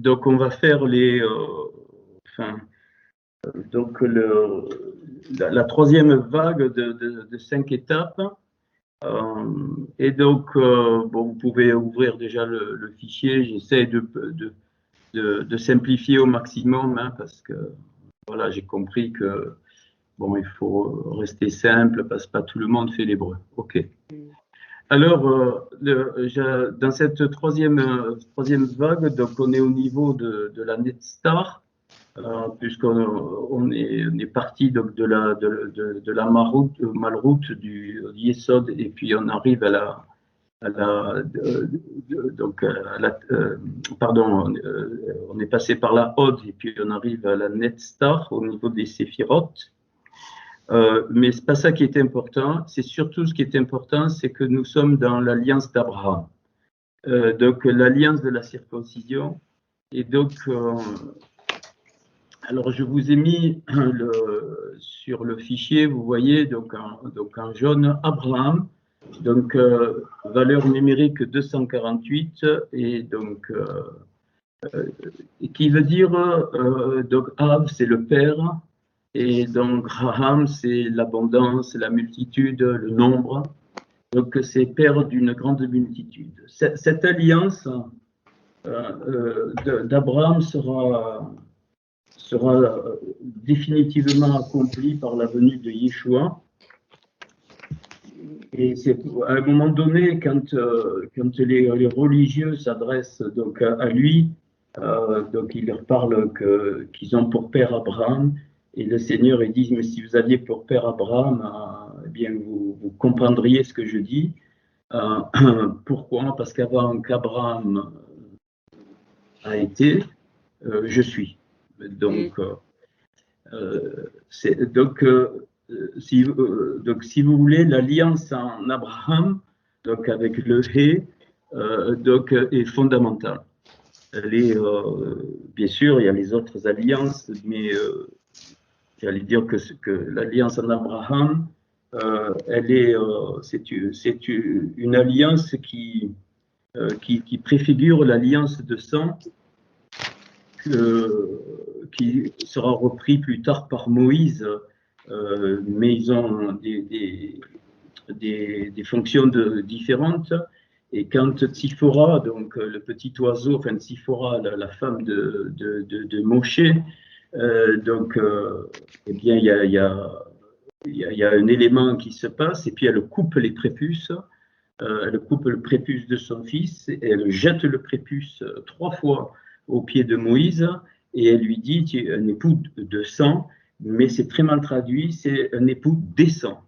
donc on va faire donc la troisième vague de 5 étapes. Et donc, bon, vous pouvez ouvrir déjà le fichier. J'essaie de simplifier au maximum, hein, parce que voilà, j'ai compris que bon, il faut rester simple parce que pas tout le monde fait l'hébreu. OK. Alors, dans cette troisième vague, donc on est au niveau de la NetStar, puisqu'on est parti donc de la Malroute du Yesod, et puis on arrive pardon, on est passé par la Hod, et puis on arrive à la NetStar au niveau des Séphiroth. Mais c'est pas ça qui est important, c'est surtout ce qui est important, c'est que nous sommes dans l'alliance d'Abraham. Donc l'alliance de la circoncision. Et donc, alors je vous ai mis sur le fichier, vous voyez, donc en jaune, Abraham, donc valeur numérique 248, et donc qui veut dire, donc Av, c'est le père, et donc Graham, c'est l'abondance, la multitude, le nombre. Donc c'est père d'une grande multitude. Cette alliance d'Abraham sera définitivement accomplie par la venue de Yeshua. Et c'est à un moment donné, quand les religieux s'adressent donc à lui, donc il leur parle qu'ils ont pour père Abraham. Et le Seigneur il dit, mais si vous aviez pour père Abraham, eh bien vous comprendriez ce que je dis. Pourquoi? Parce qu'avant qu'Abraham a été, je suis. Donc, si vous voulez, l'alliance en Abraham, donc avec le Hé, donc est fondamentale. Elle est, bien sûr, il y a les autres alliances, mais j'allais dire que l'alliance en Abraham, c'est une alliance qui préfigure l'alliance de sang qui sera repris plus tard par Moïse, mais ils ont des fonctions différentes. Et quand Tzipora, donc le petit oiseau, enfin Tzipora, la femme de Moshe, donc, eh bien, il y a un élément qui se passe, et puis elle coupe les prépuces, elle coupe le prépuce de son fils, et elle jette le prépuce 3 fois aux pieds de Moïse, et elle lui dit, tu es un époux de sang, mais c'est très mal traduit, c'est un époux des sangs.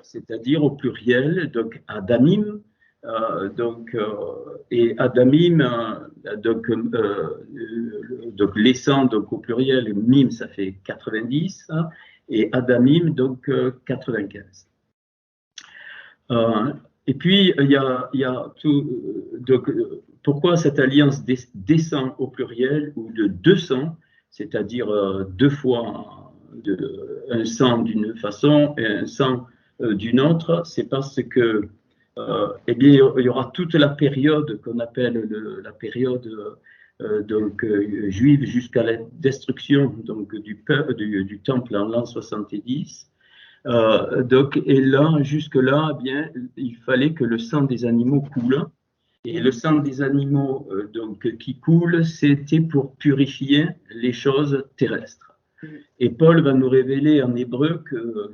C'est-à-dire au pluriel, donc Adamim, et Adamim, donc les sangs, donc au pluriel, Mim, ça fait 90, hein, et Adamim, donc 95. Et puis, il y a tout. Donc, pourquoi cette alliance descend au pluriel ou de 200, c'est-à-dire 2 fois un sang d'une façon et un sang d'une autre? C'est parce que, eh bien, il y aura toute la période qu'on appelle la période juive jusqu'à la destruction donc, du temple en l'an 70. Donc, et là, jusque-là, eh bien, il fallait que le sang des animaux coule. Et le sang des animaux donc, qui coule, c'était pour purifier les choses terrestres. Et Paul va nous révéler en hébreu que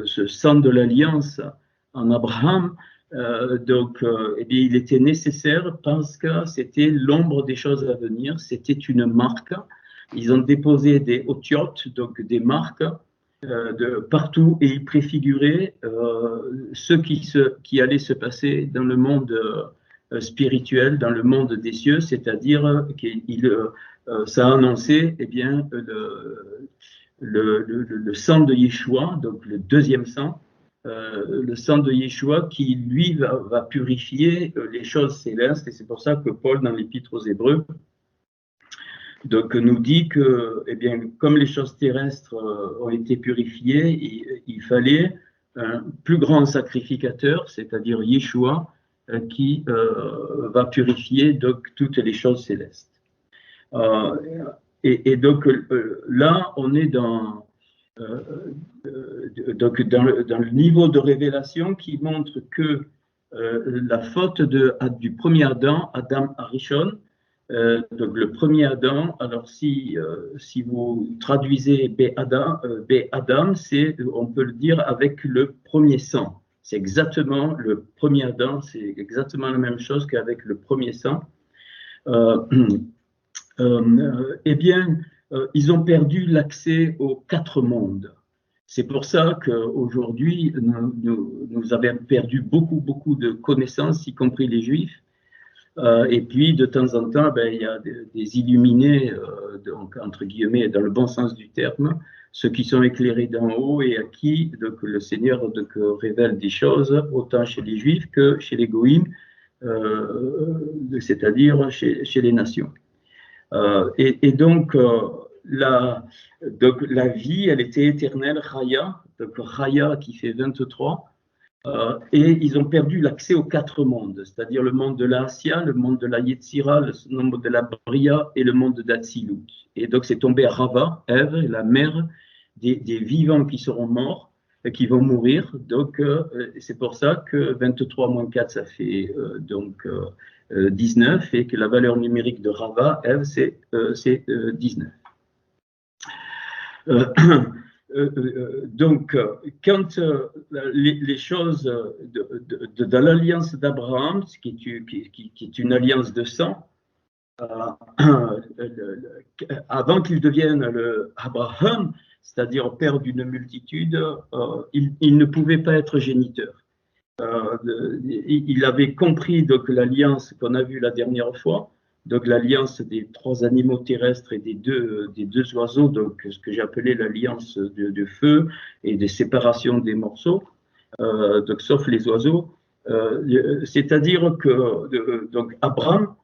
ce sang de l'alliance en Abraham, eh bien, il était nécessaire parce que c'était l'ombre des choses à venir, c'était une marque. Ils ont déposé des otiotes, donc des marques, de partout, et ils préfiguraient ce qui allait se passer dans le monde spirituel, dans le monde des cieux, c'est-à-dire ça a annoncé eh bien, le sang de Yeshua, donc le deuxième sang, le sang de Yeshua qui, lui, va purifier les choses célestes, et c'est pour ça que Paul, dans l'Épître aux Hébreux, donc, nous dit que, eh bien, comme les choses terrestres ont été purifiées, il fallait un plus grand sacrificateur, c'est-à-dire Yeshua, qui va purifier donc toutes les choses célestes. Et donc là, on est dans le niveau de révélation qui montre que la faute du premier Adam, Adam Arishon, donc le premier Adam, alors si vous traduisez Adam, on peut le dire avec le premier sang. C'est exactement le premier Adam, c'est exactement la même chose qu'avec le premier sang. Eh bien, ils ont perdu l'accès aux 4 mondes. C'est pour ça qu'aujourd'hui, nous avons perdu beaucoup de connaissances, y compris les Juifs. Et puis, de temps en temps, il y a des illuminés, donc, entre guillemets, dans le bon sens du terme, ceux qui sont éclairés d'en haut et à qui donc, le Seigneur donc, révèle des choses, autant chez les Juifs que chez les Goïms, c'est-à-dire chez les nations. Et donc, la vie, elle était éternelle, Chaya, donc Chaya qui fait 23, et ils ont perdu l'accès aux 4 mondes, c'est-à-dire le monde de la Asya, le monde de la Yetzira, le monde de la Bria et le monde d'Atsilut. Et donc, c'est tombé à Rava, Ève, la mère des vivants qui seront morts, qui vont mourir. Donc, c'est pour ça que 23 moins 4, ça fait 19, et que la valeur numérique de Rava, Ève, c'est 19. Donc, quand les choses de l'alliance d'Abraham, qui est une alliance de sang, avant qu'il devienne le Abraham, c'est-à-dire père d'une multitude, il ne pouvait pas être géniteur. Il avait compris donc l'alliance qu'on a vue la dernière fois, donc l'alliance des 3 animaux terrestres et des deux oiseaux, donc ce que j'ai appelé l'alliance de feu et des séparations des morceaux, donc sauf les oiseaux. C'est-à-dire que donc Abraham,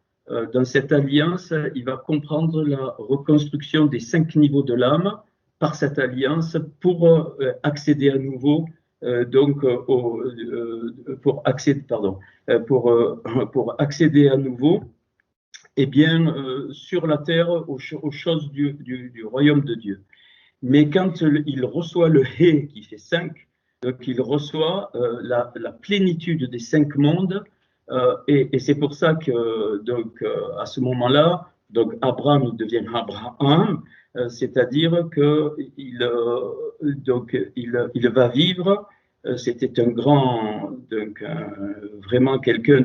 dans cette alliance, il va comprendre la reconstruction des 5 niveaux de l'âme par cette alliance pour accéder à nouveau pour accéder à nouveau, eh bien, sur la terre aux choses du royaume de Dieu. Mais quand il reçoit le Hé qui fait 5, donc il reçoit la plénitude des 5 mondes, et c'est pour ça que donc à ce moment-là, donc Abraham il devient Abraham, c'est-à-dire que il va vivre. C'était un grand, donc vraiment quelqu'un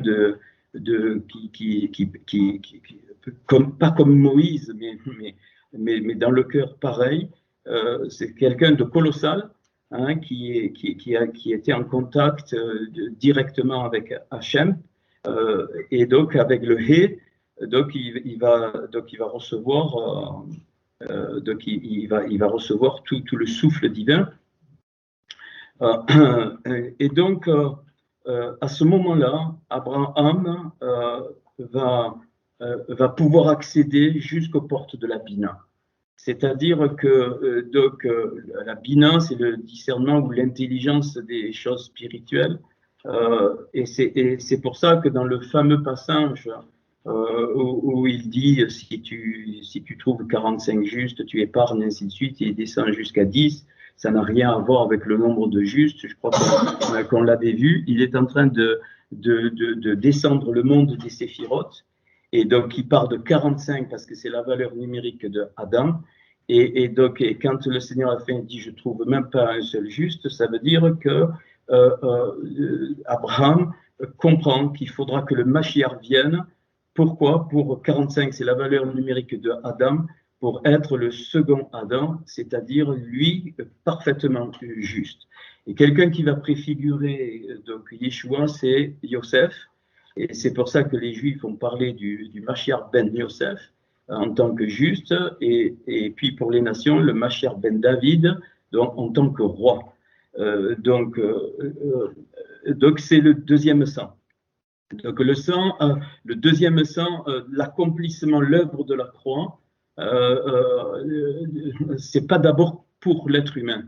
pas comme Moïse, mais dans le cœur pareil. C'est quelqu'un de colossal, hein, qui était en contact directement avec Hachem, et donc avec le Hé, donc il va recevoir, il va recevoir tout le souffle divin. Et donc, à ce moment-là, Abraham va pouvoir accéder jusqu'aux portes de la Bina. C'est-à-dire que la Bina, c'est le discernement ou l'intelligence des choses spirituelles. Et c'est pour ça que dans le fameux passage où il dit si tu trouves 45 justes, tu épargnes, ainsi de suite, et il descend jusqu'à 10, ça n'a rien à voir avec le nombre de justes, je crois qu'on l'avait vu. Il est en train de descendre le monde des séphirotes, et donc il part de 45 parce que c'est la valeur numérique de Adam. Et donc, quand le Seigneur a fait dit je trouve même pas un seul juste, ça veut dire que Abraham comprend qu'il faudra que le Mashiach vienne. Pourquoi? Pour 45, c'est la valeur numérique de Adam, pour être le second Adam, c'est-à-dire lui parfaitement juste. Et quelqu'un qui va préfigurer donc Yeshua, c'est Yosef, et c'est pour ça que les Juifs ont parlé du Mashiach ben Yosef en tant que juste, et puis pour les nations, le Mashiach ben David donc, en tant que roi. Donc c'est le deuxième sang. Donc le deuxième sang, l'accomplissement, l'œuvre de la croix, c'est pas d'abord pour l'être humain,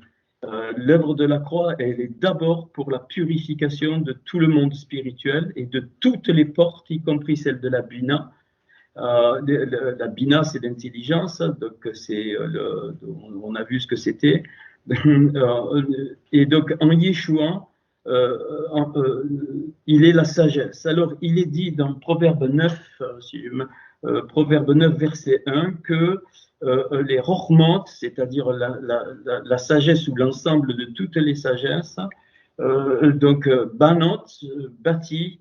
L'œuvre de la croix, elle est d'abord pour la purification de tout le monde spirituel et de toutes les portes, y compris celle de la Bina. La Bina, c'est l'intelligence, donc on a vu ce que c'était. Et donc, en Yeshua, il est la sagesse. Alors, il est dit dans Proverbe 9, Proverbe 9, verset 1, que les rochmot, c'est-à-dire la sagesse ou l'ensemble de toutes les sagesses, donc Banot bâtit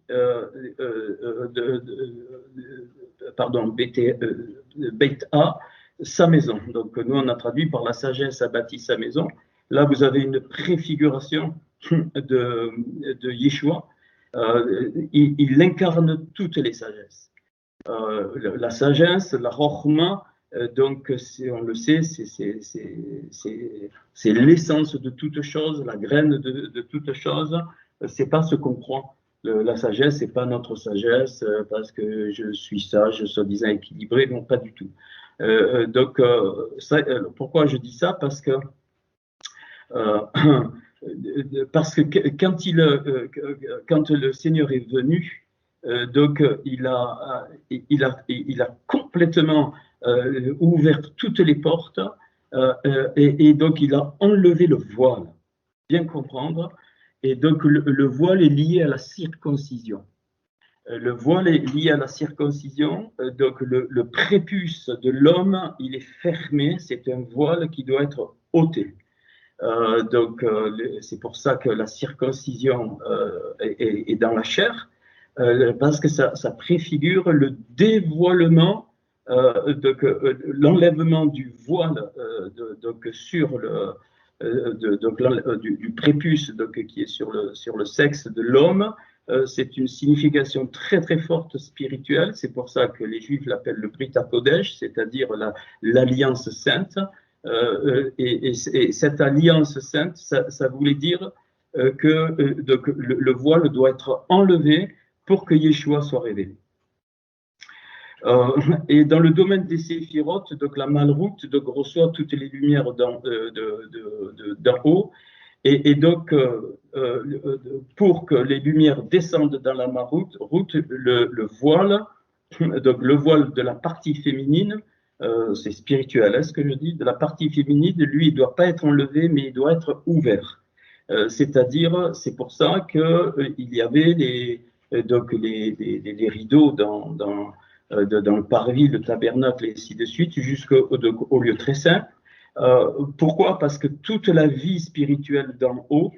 pardon, Beit A, sa maison. Donc nous on a traduit par la sagesse a bâti sa maison. Là vous avez une préfiguration de Yeshua. Il incarne toutes les sagesses. La sagesse, la rochma, donc on le sait, c'est l'essence de toute chose, la graine de toute chose. C'est pas ce qu'on croit. La sagesse, c'est pas notre sagesse parce que je suis sage, soi-disant équilibré, non pas du tout. Donc pourquoi je dis ça? Parce que quand le Seigneur est venu, donc il a complètement ouvert toutes les portes et donc il a enlevé le voile, bien comprendre. Et donc le voile est lié à la circoncision. Le voile est lié à la circoncision, donc le prépuce de l'homme, il est fermé, c'est un voile qui doit être ôté. Donc c'est pour ça que la circoncision est dans la chair, parce que ça préfigure le dévoilement, l'enlèvement du voile donc sur du prépuce donc, qui est sur le sexe de l'homme. C'est une signification très très forte spirituelle. C'est pour ça que les Juifs l'appellent le Brit HaKodesh, c'est-à-dire l'alliance sainte. Et cette alliance sainte, ça voulait dire que donc, le voile doit être enlevé pour que Yeshua soit révélé. Et dans le domaine des séphirotes, donc la malroute donc, reçoit toutes les lumières d'en haut. Et donc, pour que les lumières descendent dans la malroute, le voile, donc le voile de la partie féminine, c'est spirituel, hein, ce que je dis, de la partie féminine, lui, il ne doit pas être enlevé, mais il doit être ouvert. C'est-à-dire, c'est pour ça qu'il y avait les rideaux dans le parvis, le tabernacle et ainsi de suite, jusqu'au lieu très saint. Pourquoi? Parce que toute la vie spirituelle d'en haut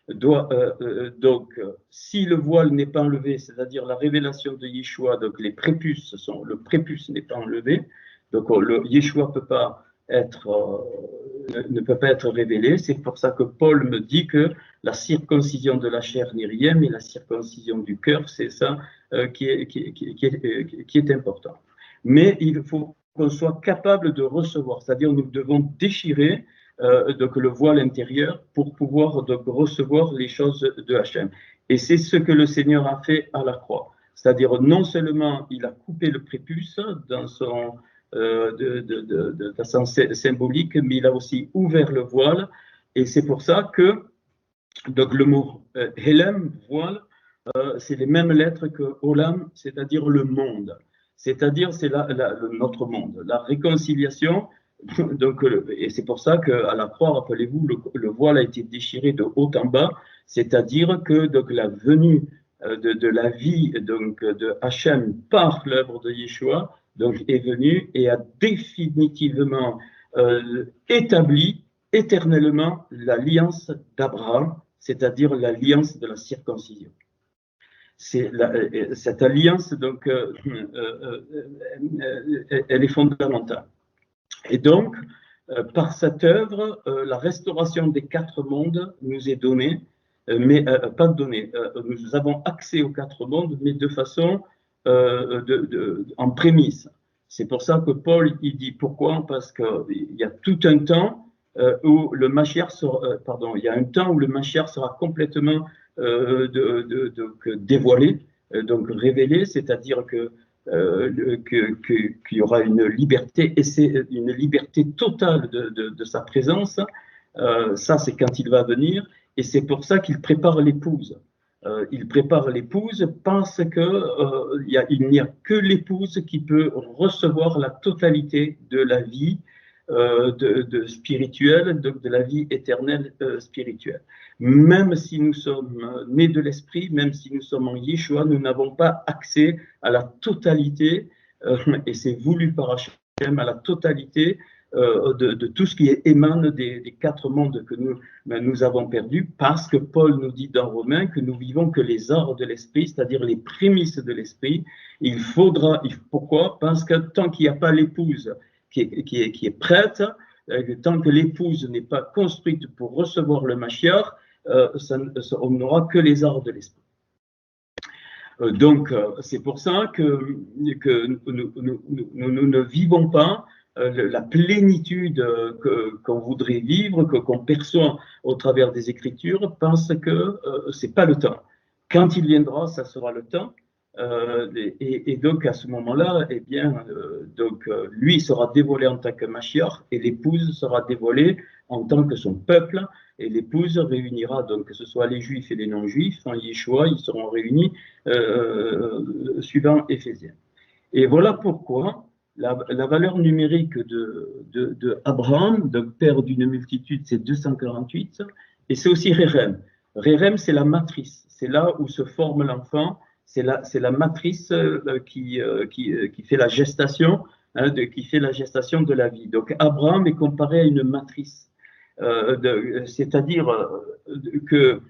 doit, donc, si le voile n'est pas enlevé, c'est-à-dire la révélation de Yeshua, donc le prépuce n'est pas enlevé, donc Yeshua ne peut pas être révélé. C'est pour ça que Paul me dit que la circoncision de la chair n'est rien, mais la circoncision du cœur, c'est ça qui est important. Mais il faut qu'on soit capable de recevoir, c'est-à-dire nous devons déchirer donc le voile intérieur pour pouvoir donc recevoir les choses de Hachem. Et c'est ce que le Seigneur a fait à la croix. C'est-à-dire non seulement il a coupé le prépuce dans son de façon symbolique, mais il a aussi ouvert le voile. Et c'est pour ça que donc le mot Helem, voile, c'est les mêmes lettres que Olam, c'est-à-dire le monde. C'est-à-dire c'est notre monde, la réconciliation. Donc, et c'est pour ça qu'à la croix, rappelez-vous, le voile a été déchiré de haut en bas, c'est-à-dire que donc, la venue de la vie donc, de Hachem par l'œuvre de Yeshua donc, est venue et a définitivement établi éternellement l'alliance d'Abraham, c'est-à-dire l'alliance de la circoncision. Cette alliance, donc, elle est fondamentale. Et donc, par cette œuvre, la restauration des quatre mondes nous est donnée, mais pas donnée. Nous avons accès aux quatre mondes, mais de façon en prémisse. C'est pour ça que Paul il dit pourquoi? Parce qu'il y a tout un temps où le Mashiach il y a un temps où le Mashiach sera complètement dévoilé, donc révélé, c'est-à-dire qu'il y aura une liberté, et c'est une liberté totale de sa présence, Ça, c'est quand il va venir, et c'est pour ça qu'il prépare l'épouse. Il prépare l'épouse parce que il n'y a que l'épouse qui peut recevoir la totalité de la vie spirituelle, de la vie éternelle spirituelle. Même si nous sommes nés de l'esprit, même si nous sommes en Yeshua, nous n'avons pas accès à la totalité, et c'est voulu par Hachem, à la totalité de tout ce qui émane des quatre mondes que nous avons perdus, parce que Paul nous dit dans Romains que nous vivons que les arts de l'esprit, c'est-à-dire les prémices de l'esprit. Pourquoi? Parce que tant qu'il n'y a pas l'épouse qui est prête, tant que l'épouse n'est pas construite pour recevoir le Mashiach, on n'aura que les arts de l'esprit. Donc, c'est pour ça que nous ne vivons pas la plénitude qu'on voudrait vivre, qu'on perçoit au travers des Écritures, parce que ce n'est pas le temps. Quand il viendra, ça sera le temps. Et donc, à ce moment-là, eh bien, lui sera dévoilé en tant que Mashiach, et l'épouse sera dévoilée en tant que son peuple, et l'épouse réunira, donc, que ce soit les Juifs et les non-Juifs, en Yeshua, ils seront réunis suivant Éphésiens. Et voilà pourquoi la valeur numérique de Abraham, donc père d'une multitude, c'est 248, et c'est aussi Rérem. Rérem, c'est la matrice, c'est là où se forme l'enfant, c'est la matrice qui fait la gestation, qui fait la gestation de la vie. Donc Abraham est comparé à une matrice, c'est-à-dire que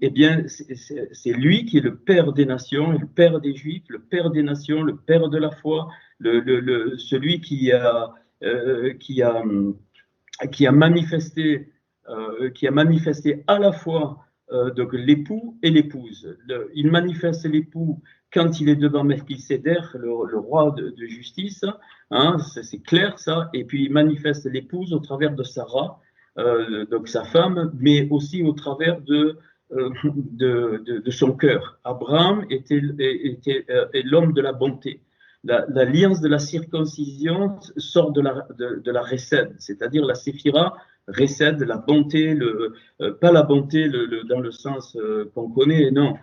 eh bien, c'est lui qui est le père des nations, le père des Juifs, le père des nations, le père de la foi, celui qui a manifesté à la fois donc l'époux et l'épouse. Il manifeste l'époux quand il est devant Melchisédek, le roi de justice, hein, c'est clair ça, et puis il manifeste l'épouse au travers de Sarah, donc sa femme, mais aussi au travers de son cœur. Abraham est l'homme de la bonté. L'alliance de la circoncision sort de la Récède, c'est-à-dire la séphira, Récède, la bonté, pas la bonté dans le sens qu'on connaît, non,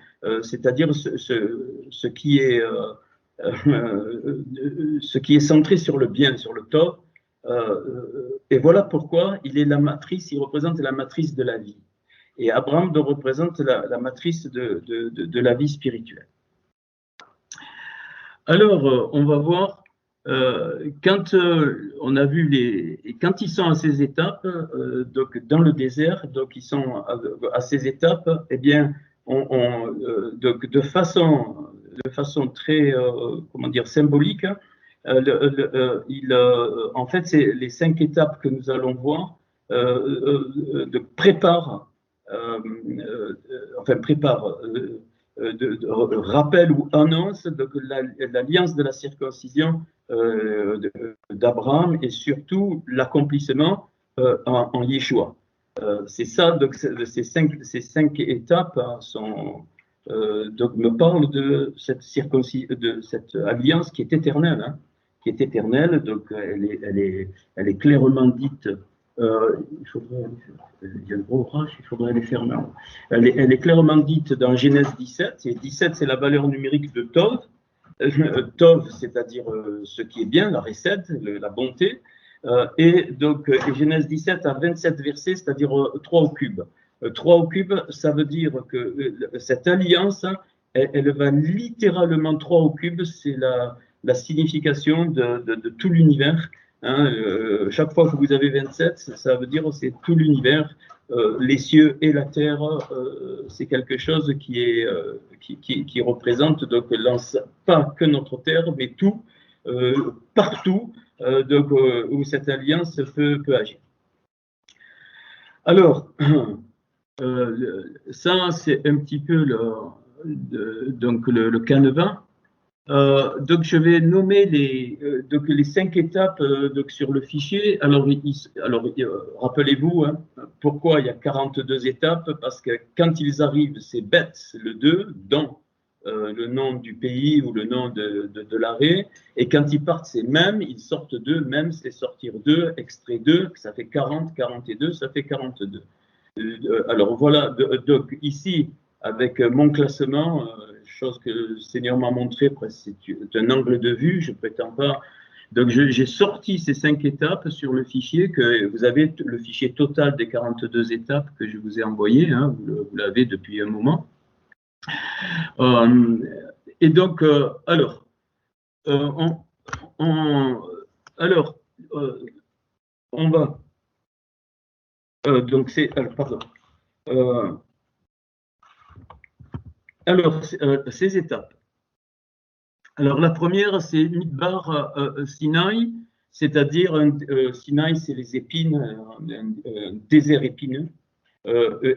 c'est-à-dire ce qui est centré sur le bien, sur le tov. Et voilà pourquoi il est la matrice, il représente la matrice de la vie. Et Abraham représente la matrice de la vie spirituelle. Alors, on va voir, quand on a vu quand ils sont à ces étapes, donc dans le désert, donc ils sont à ces étapes, eh bien, donc de façon très, comment dire, symbolique, en fait, c'est les 5 étapes que nous allons voir, rappel ou annonce l'alliance de la circoncision d'Abraham et surtout l'accomplissement en Yeshua. C'est ça, donc ces cinq étapes donc me parlent de cette alliance qui est éternelle, hein, donc elle est clairement dite. Il y a un gros rush, il faudrait les fermer. Elle est clairement dite dans Genèse 17, et 17 c'est la valeur numérique de Tov. Tov, c'est-à-dire ce qui est bien, la récède, la bonté, et donc Genèse 17 à 27 versets, c'est-à-dire 3 au cube. 3 au cube, ça veut dire que cette alliance, elle va littéralement 3 au cube, c'est la signification de tout l'univers. Hein, chaque fois que vous avez 27, ça veut dire c'est tout l'univers, les cieux et la terre, c'est quelque chose qui représente donc pas que notre terre, mais tout, partout, donc, où cette alliance peut agir. Alors, ça c'est un petit peu le canevas. Donc je vais nommer les 5 étapes donc sur le fichier. Alors rappelez-vous, hein, pourquoi il y a 42 étapes, parce que quand ils arrivent, c'est bête, le 2, dans le nom du pays ou le nom de l'arrêt. Et quand ils partent, c'est même, ils sortent d'eux, même, c'est sortir d'eux, extrait d'eux, ça fait 40, 42, ça fait 42. Alors voilà, donc ici, avec mon classement, chose que le Seigneur m'a montré, c'est un angle de vue, je ne prétends pas. Donc j'ai sorti ces 5 étapes sur le fichier, que vous avez le fichier total des 42 étapes que je vous ai envoyé, hein, vous l'avez depuis un moment. Et donc, alors, on va. Donc, c'est. Pardon. Alors, ces étapes. Alors, la première, c'est Midbar Sinaï, c'est-à-dire, Sinaï, c'est les épines, un désert épineux.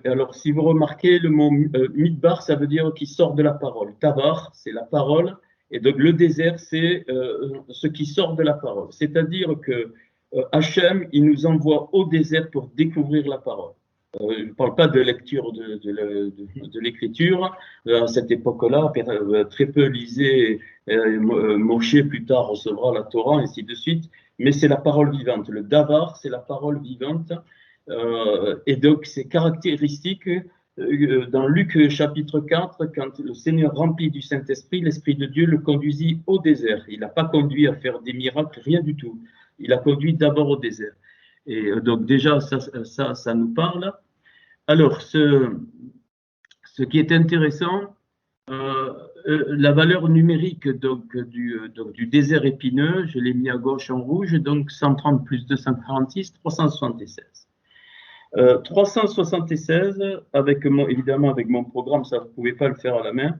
Alors, si vous remarquez, le mot Midbar, ça veut dire qui sort de la parole. Tabar, c'est la parole. Et donc, le désert, c'est ce qui sort de la parole. C'est-à-dire que Hachem, il nous envoie au désert pour découvrir la parole. Je ne parle pas de lecture de l'écriture. À cette époque-là, très peu lisaient Moshe, plus tard recevra la Torah, ainsi de suite. Mais c'est la parole vivante. Le Davar, c'est la parole vivante. Et donc, c'est caractéristique dans Luc chapitre 4, quand le Seigneur rempli du Saint-Esprit, l'Esprit de Dieu le conduisit au désert. Il n'a pas conduit à faire des miracles, rien du tout. Il a conduit d'abord au désert. Et donc déjà, ça nous parle. Alors, ce qui est intéressant, la valeur numérique du désert épineux, je l'ai mis à gauche en rouge, donc 130 plus 246, 376. 376, évidemment avec mon programme, ça, vous ne pouvez pas le faire à la main.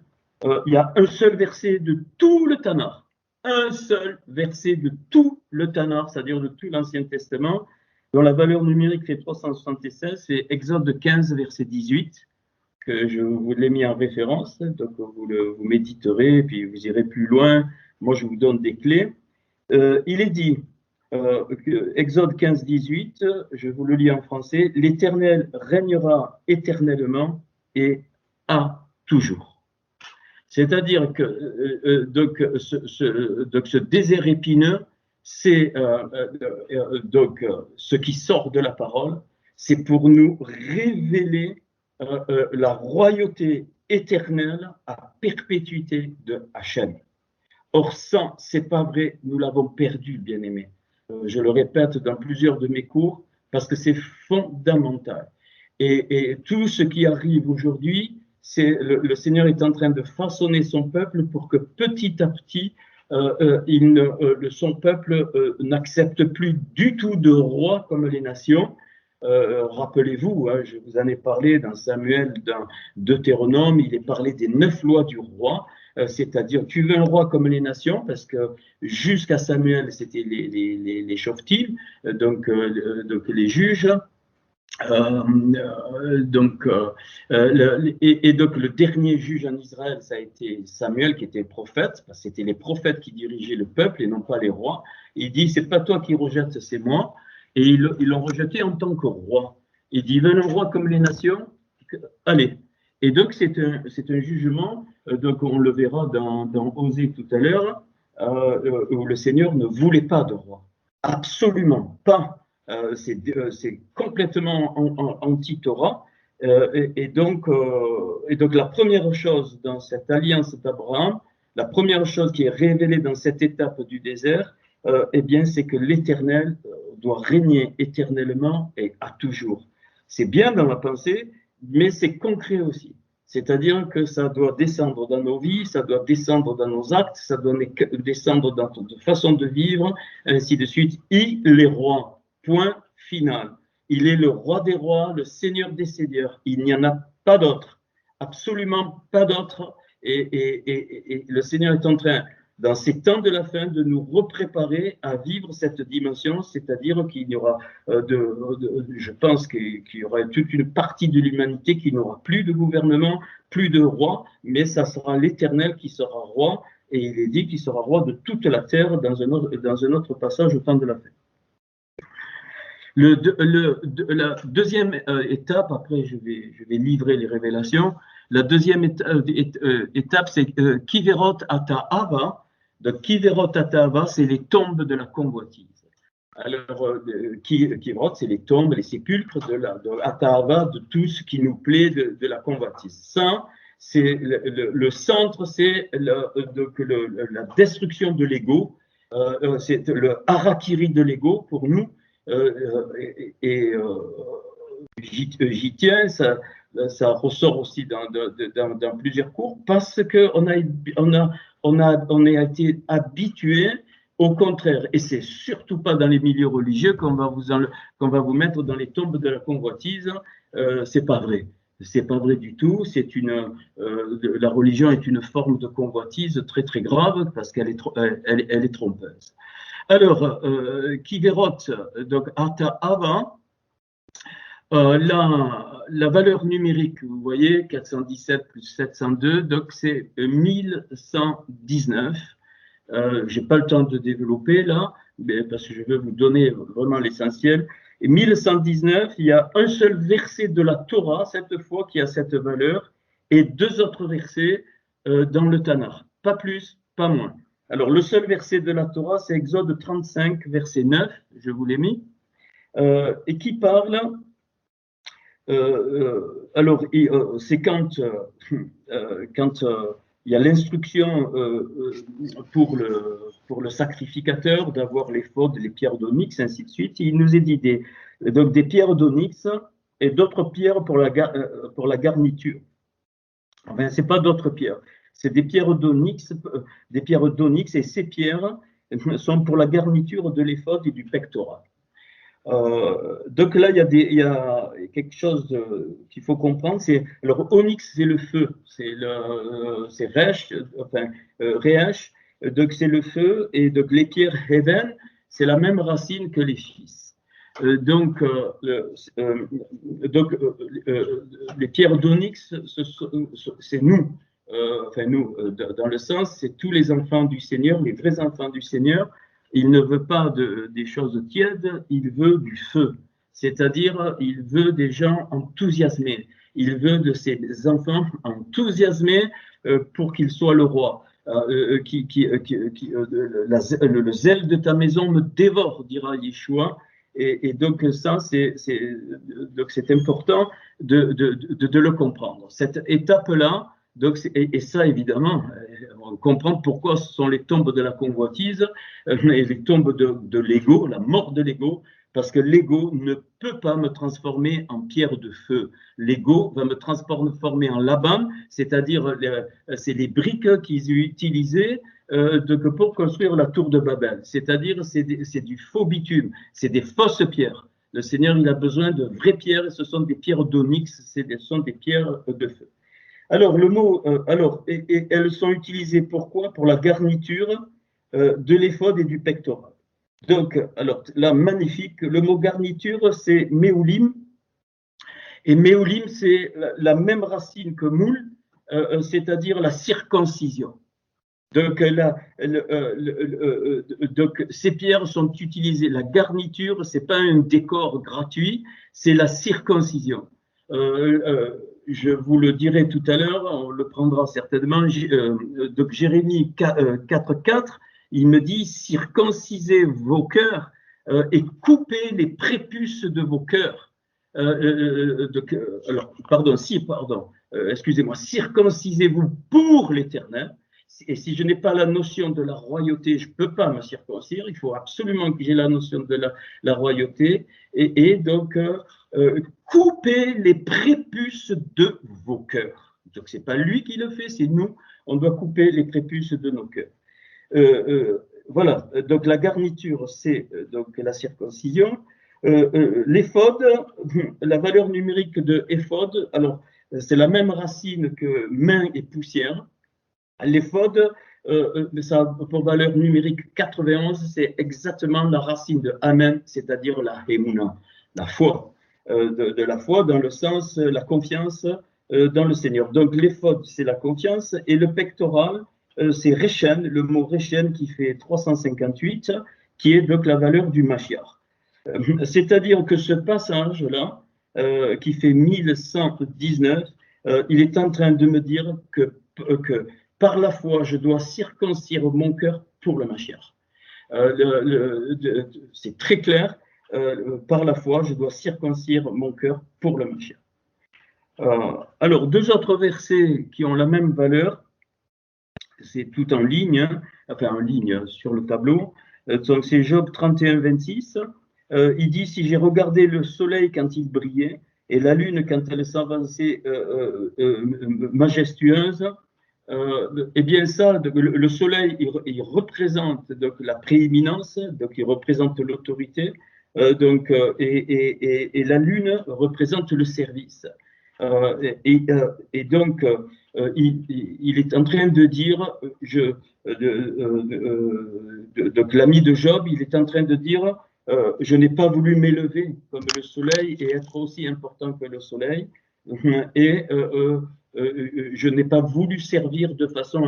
Il y a un seul verset de tout le Tanakh. Un seul verset de tout le Tanakh, c'est-à-dire de tout l'Ancien Testament, dont la valeur numérique fait 376, c'est Exode 15, verset 18, que je vous l'ai mis en référence, donc vous méditerez, puis vous irez plus loin. Moi, je vous donne des clés. Il est dit, Exode 15, 18, je vous le lis en français, l'Éternel régnera éternellement et à toujours. C'est-à-dire que donc ce désert épineux, c'est donc ce qui sort de la parole, c'est pour nous révéler la royauté éternelle à perpétuité de Hachem. Or, ça, c'est pas vrai, nous l'avons perdu, bien-aimés. Je le répète dans plusieurs de mes cours, parce que c'est fondamental. Et tout ce qui arrive aujourd'hui, c'est le Seigneur est en train de façonner son peuple pour que petit à petit, son peuple n'accepte plus du tout de roi comme les nations. Rappelez-vous, hein, je vous en ai parlé dans Samuel, dans Deutéronome, il est parlé des 9 lois du roi, c'est-à-dire tu veux un roi comme les nations, parce que jusqu'à Samuel, c'était les Shoftim, donc les juges. Donc le dernier juge en Israël, ça a été Samuel, qui était prophète, parce que c'était les prophètes qui dirigeaient le peuple et non pas les rois. Il dit, c'est pas toi qui rejettes, c'est moi. Et ils l'ont rejeté en tant que roi. Il dit, veut un roi comme les nations, allez. Et donc c'est un jugement, donc on le verra dans Osée tout à l'heure, où le Seigneur ne voulait pas de roi. Absolument pas. C'est complètement anti-Torah. Et donc la première chose dans cette alliance d'Abraham, la première chose qui est révélée dans cette étape du désert, eh bien, c'est que l'Éternel doit régner éternellement et à toujours. C'est bien dans la pensée, mais c'est concret aussi. C'est-à-dire que ça doit descendre dans nos vies, ça doit descendre dans nos actes, ça doit descendre dans notre façon de vivre, ainsi de suite. Il est roi. Point final. Il est le roi des rois, le seigneur des seigneurs. Il n'y en a pas d'autre. Absolument pas d'autre. Et le Seigneur est en train, dans ces temps de la fin, de nous repréparer à vivre cette dimension, c'est-à-dire qu'il y aura, je pense qu'il y aura toute une partie de l'humanité qui n'aura plus de gouvernement, plus de roi, mais ça sera l'Éternel qui sera roi, et il est dit qu'il sera roi de toute la terre dans un autre passage au temps de la fin. La deuxième étape, après je vais livrer les révélations, La deuxième étape, c'est Kiverot Ata Ava. Donc, Kiverot Ata Ava, c'est les tombes de la convoitise. Alors, Kiverot, c'est les tombes, les sépulcres de Ata Ava, de tout ce qui nous plaît de la convoitise. Ça, c'est le centre, c'est la destruction de l'ego, c'est le harakiri de l'ego pour nous, j'y tiens, ça ressort aussi dans plusieurs cours, parce qu'on a été habitué au contraire, et c'est surtout pas dans les milieux religieux qu'on va vous mettre dans les tombes de la convoitise, c'est pas vrai. C'est pas vrai du tout. La religion est une forme de convoitise très très grave parce qu'elle est trompeuse. Alors, Kiverot, donc Ata Ava, la valeur numérique, vous voyez, 417 plus 702, donc c'est 1119. Je n'ai pas le temps de développer là, mais parce que je veux vous donner vraiment l'essentiel. Et 1119, il y a un seul verset de la Torah, cette fois, qui a cette valeur, et 2 autres versets dans le Tanakh. Pas plus, pas moins. Alors, le seul verset de la Torah, c'est Exode 35, verset 9, je vous l'ai mis, et qui parle. Alors, c'est quand il y a l'instruction pour le sacrificateur d'avoir les l'éphod, les pierres d'onyx, ainsi de suite. Il nous est dit donc des pierres d'onyx et d'autres pierres pour la garniture. Enfin, c'est pas d'autres pierres, c'est des pierres d'onyx, et ces pierres sont pour la garniture de l'éphod et du pectoral. Donc là, il y a quelque chose qu'il faut comprendre. Alors, onyx, c'est le feu, c'est Resh, donc c'est le feu, et donc les pierres Heven, c'est la même racine que les fils. Donc, les pierres d'onyx, c'est nous. Nous, dans le sens, c'est tous les enfants du Seigneur, les vrais enfants du Seigneur. Il ne veut pas des choses tièdes, il veut du feu. C'est-à-dire, il veut des gens enthousiasmés. Il veut de ses enfants enthousiasmés pour qu'il soit le roi. Le zèle de ta maison me dévore, dira Yeshua. Et donc, ça, c'est important de le comprendre. Cette étape-là, donc, et ça, évidemment, on comprend pourquoi ce sont les tombes de la convoitise et les tombes de l'ego, la mort de l'ego, parce que l'ego ne peut pas me transformer en pierre de feu. L'ego va me transformer en Laban, c'est-à-dire c'est les briques qu'ils utilisaient pour construire la tour de Babel. C'est-à-dire c'est du faux bitume, c'est des fausses pierres. Le Seigneur, il a besoin de vraies pierres, et ce sont des pierres d'onyx, ce sont des pierres de feu. Alors, le mot, et elles sont utilisées pourquoi? Pour la garniture de l'éphod et du pectoral. Donc, alors là, magnifique, le mot garniture, c'est méoulim. Et méoulim, c'est la même racine que moule, c'est-à-dire la circoncision. Donc, donc, ces pierres sont utilisées. La garniture, ce n'est pas un décor gratuit, c'est la circoncision. Je vous le dirai tout à l'heure, on le prendra certainement. Donc Jérémie 4.4, il me dit « Circoncisez vos cœurs et coupez les prépuces de vos cœurs. » Excusez-moi, circoncisez-vous pour l'Éternel. Et si je n'ai pas la notion de la royauté, je ne peux pas me circoncire. Il faut absolument que j'ai la notion de la royauté. Et donc, coupez les prépuces de vos cœurs. Donc, ce n'est pas lui qui le fait, c'est nous. On doit couper les prépuces de nos cœurs. Voilà, donc la garniture, c'est donc la circoncision. L'éphod, la valeur numérique de éphod, alors c'est la même racine que main et poussière. L'éphod, ça a pour valeur numérique 91, c'est exactement la racine de Amen, c'est-à-dire la Hémouna, la foi, de la foi dans le sens, la confiance dans le Seigneur. Donc l'éphod, c'est la confiance, et le pectoral, c'est Rechen, le mot Rechen qui fait 358, qui est donc la valeur du Mashiach. C'est-à-dire que ce passage-là, qui fait 1119, il est en train de me dire que par la foi, je dois circoncire mon cœur pour le Mashiach. C'est très clair, par la foi, je dois circoncire mon cœur pour le Mashiach. Alors, deux autres versets qui ont la même valeur, c'est tout en ligne, hein, enfin en ligne sur le tableau. Donc c'est Job 31, 26. Il dit, si j'ai regardé le soleil quand il brillait et la lune quand elle s'avançait majestueuse, eh bien ça, le soleil, il représente donc la prééminence, donc il représente l'autorité, et la lune représente le service. Et donc, il est en train de dire, donc l'ami de Job, il est en train de dire, je n'ai pas voulu m'élever comme le soleil et être aussi important que le soleil, et je n'ai pas voulu servir de façon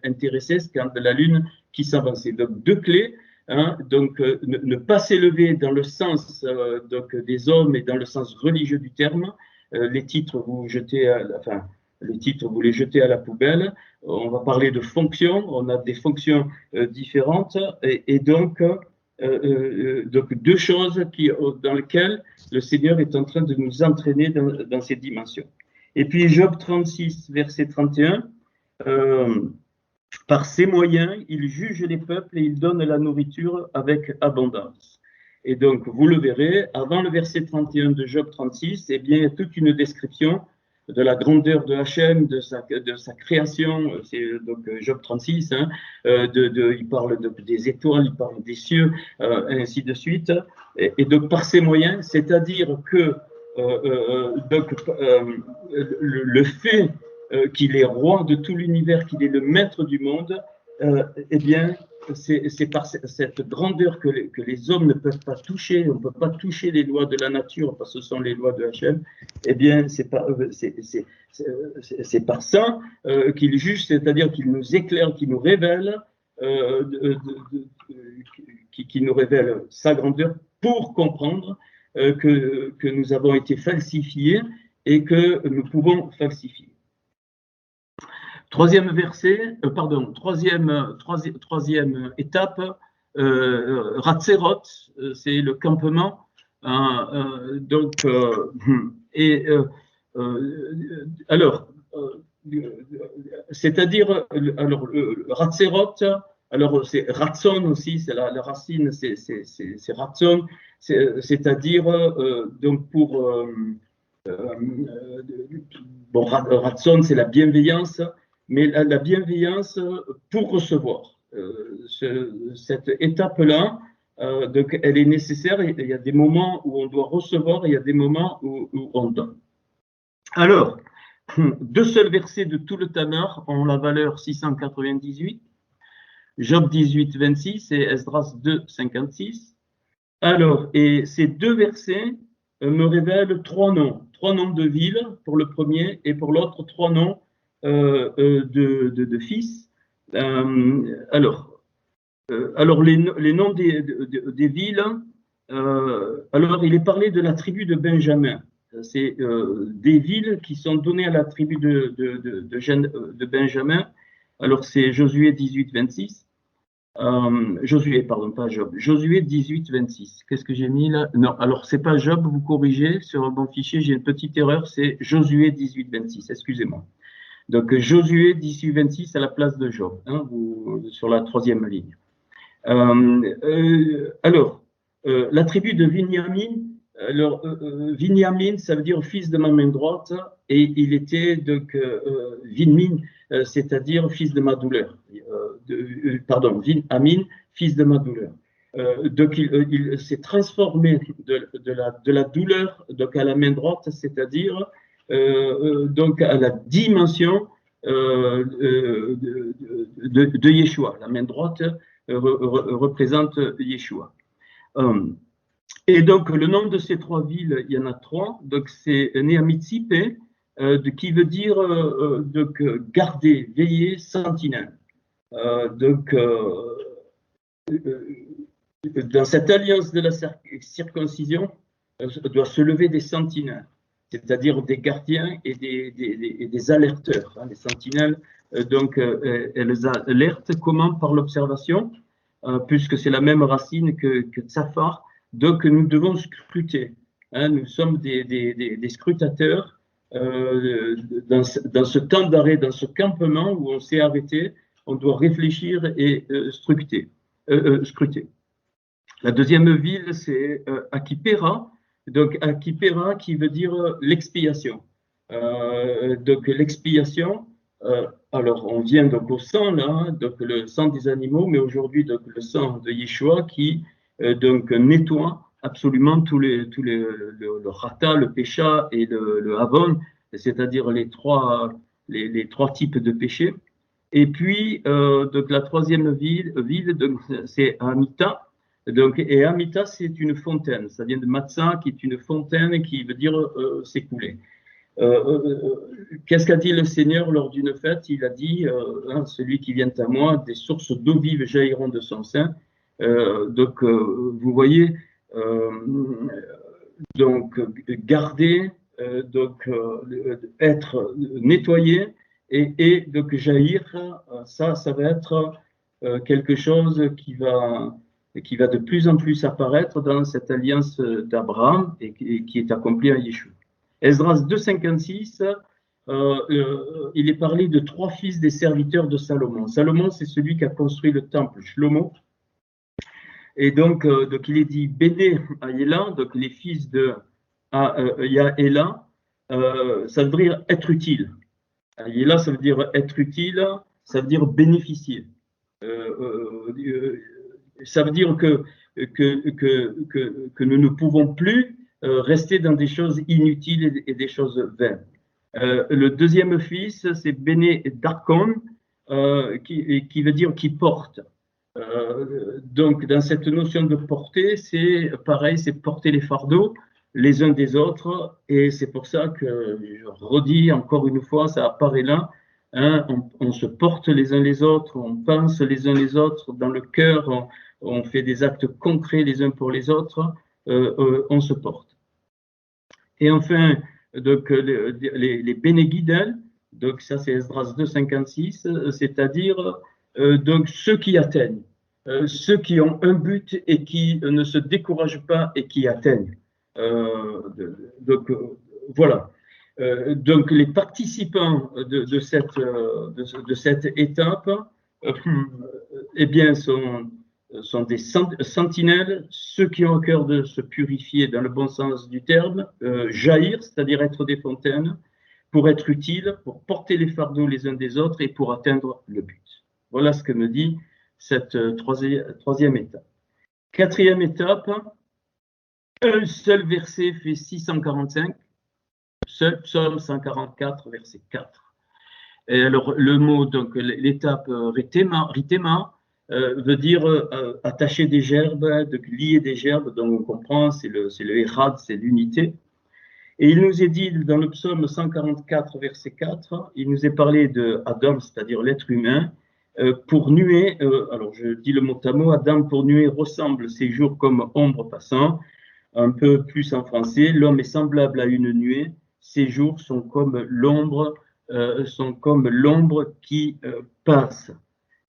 intéressée quand la lune qui s'avançait. Donc deux clés. Hein, donc, ne pas s'élever dans le sens donc, des hommes et dans le sens religieux du terme. Les titres, vous les jetez à la poubelle. On va parler de fonctions. On a des fonctions différentes et donc deux choses dans lesquelles le Seigneur est en train de nous entraîner dans ces dimensions. Et puis Job 36, verset 31. Par ses moyens, il juge les peuples et il donne la nourriture avec abondance. Et donc, vous le verrez, avant le verset 31 de Job 36, eh bien, il y a toute une description de la grandeur de Hachem, de sa création, c'est donc Job 36, hein, il parle des étoiles, il parle des cieux, ainsi de suite. Et donc, par ses moyens, c'est-à-dire que le fait qu'il est roi de tout l'univers, qu'il est le maître du monde, eh bien, c'est par cette grandeur que les hommes ne peuvent pas toucher, on ne peut pas toucher les lois de la nature, parce que ce sont les lois de Hachem, eh bien, c'est par ça qu'il juge, c'est-à-dire qu'il nous éclaire, qu'il nous révèle, qui nous révèle sa grandeur pour comprendre que nous avons été falsifiés et que nous pouvons falsifier. Troisième étape, Ratzerot, c'est le campement. C'est-à-dire, alors, Ratzerot, alors c'est Ratzon aussi, c'est la racine, c'est Ratzon, c'est-à-dire, donc pour. Ratzon, c'est la bienveillance. Mais la bienveillance pour recevoir. Cette étape-là, donc elle est nécessaire. Il y a des moments où on doit recevoir et il y a des moments où on donne. Alors, deux seuls versets de tout le Tanakh ont la valeur 698. Job 18, 26 et Esdras 2, 56. Alors, et ces deux versets me révèlent trois noms de villes pour le premier et pour l'autre trois noms de fils. Alors les noms des villes, alors il est parlé de la tribu de Benjamin. C'est des villes qui sont données à la tribu de Benjamin. Alors c'est Josué 18, 26. Josué, pardon, pas Job. Josué 18, 26. Qu'est-ce que j'ai mis là? Non, alors c'est pas Job, vous corrigez. Sur mon fichier, j'ai une petite erreur, c'est Josué 18, 26. Excusez-moi. Donc, Josué 18, 26 à la place de Job, hein, sur la troisième ligne. Alors, la tribu de Binyamin, Binyamin, ça veut dire fils de ma main droite, et il était donc Binyamin, c'est-à-dire fils de ma douleur. Binyamin, fils de ma douleur. Donc, il s'est transformé de la douleur donc à la main droite, c'est-à-dire donc à la dimension de Yeshua. La main droite représente Yeshua. Et donc le nom de ces trois villes, il y en a trois. Donc c'est Néamitsipe, qui veut dire donc, garder, veiller, sentinelle. Donc dans cette alliance de la circoncision, doit se lever des sentinelles. c'est-à-dire des gardiens et des alerteurs. Hein, les sentinelles, elles alertent comment? Par l'observation, puisque c'est la même racine que tsafar. Donc, nous devons scruter. Hein, nous sommes des scrutateurs dans ce temps d'arrêt, dans ce campement où on s'est arrêté. On doit réfléchir et scruter. La deuxième ville, c'est Akipera. Donc, Akipera qui veut dire l'expiation. Donc, l'expiation, alors on vient donc au sang, là, hein, donc le sang des animaux, mais aujourd'hui, donc le sang de Yeshua qui donc nettoie absolument le rata, le pécha et le avon, c'est-à-dire les trois types de péchés. Et puis, donc la troisième ville c'est Amita. Donc, et Amita, c'est une fontaine. Ça vient de Matza, qui est une fontaine qui veut dire s'écouler. Qu'est-ce qu'a dit le Seigneur lors d'une fête? Il a dit, hein, celui qui vient à moi, des sources d'eau vive jailliront de son sein. Donc, vous voyez, donc garder, être nettoyé et donc jaillir, ça va être quelque chose qui va de plus en plus apparaître dans cette alliance d'Abraham et qui est accomplie à Yeshua. Esdras 2,56, il est parlé de trois fils des serviteurs de Salomon. Salomon, c'est celui qui a construit le temple, Shlomo. Et donc il est dit Béné Aïla, donc les fils de Yaéla, ça veut dire être utile. Aïla, ça veut dire être utile, ça veut dire bénéficier. Ça veut dire que nous ne pouvons plus rester dans des choses inutiles et des choses vaines. Le deuxième fils, c'est Béné Darkon, qui veut dire qui porte. Donc, dans cette notion de porter, c'est pareil, c'est porter les fardeaux les uns des autres, et c'est pour ça que je redis encore une fois, ça apparaît là, hein, on se porte les uns les autres, on pense les uns les autres, dans le cœur, on fait des actes concrets les uns pour les autres, on se porte. Et enfin, donc, les bénéguidels, donc ça c'est Esdras 2,56, c'est-à-dire donc ceux qui atteignent, ceux qui ont un but et qui ne se découragent pas et qui atteignent. Donc voilà. Donc les participants de cette étape, eh bien sont des sentinelles, ceux qui ont à cœur de se purifier dans le bon sens du terme, jaillir, c'est-à-dire être des fontaines, pour être utiles, pour porter les fardeaux les uns des autres et pour atteindre le but. Voilà ce que me dit cette troisième étape. Quatrième étape, un seul verset fait 645, seul psaume 144, verset 4. Et alors le mot, donc l'étape ritema, veut dire attacher des gerbes, lier des gerbes, donc on comprend, c'est le érad, c'est l'unité. Et il nous est dit dans le psaume 144, verset 4, il nous est parlé de Adam, c'est-à-dire l'être humain, pour nuer, alors je dis le mot à mot, Adam pour nuer ressemble ses jours comme ombre passant, un peu plus en français, l'homme est semblable à une nuée, ses jours sont comme l'ombre qui passe.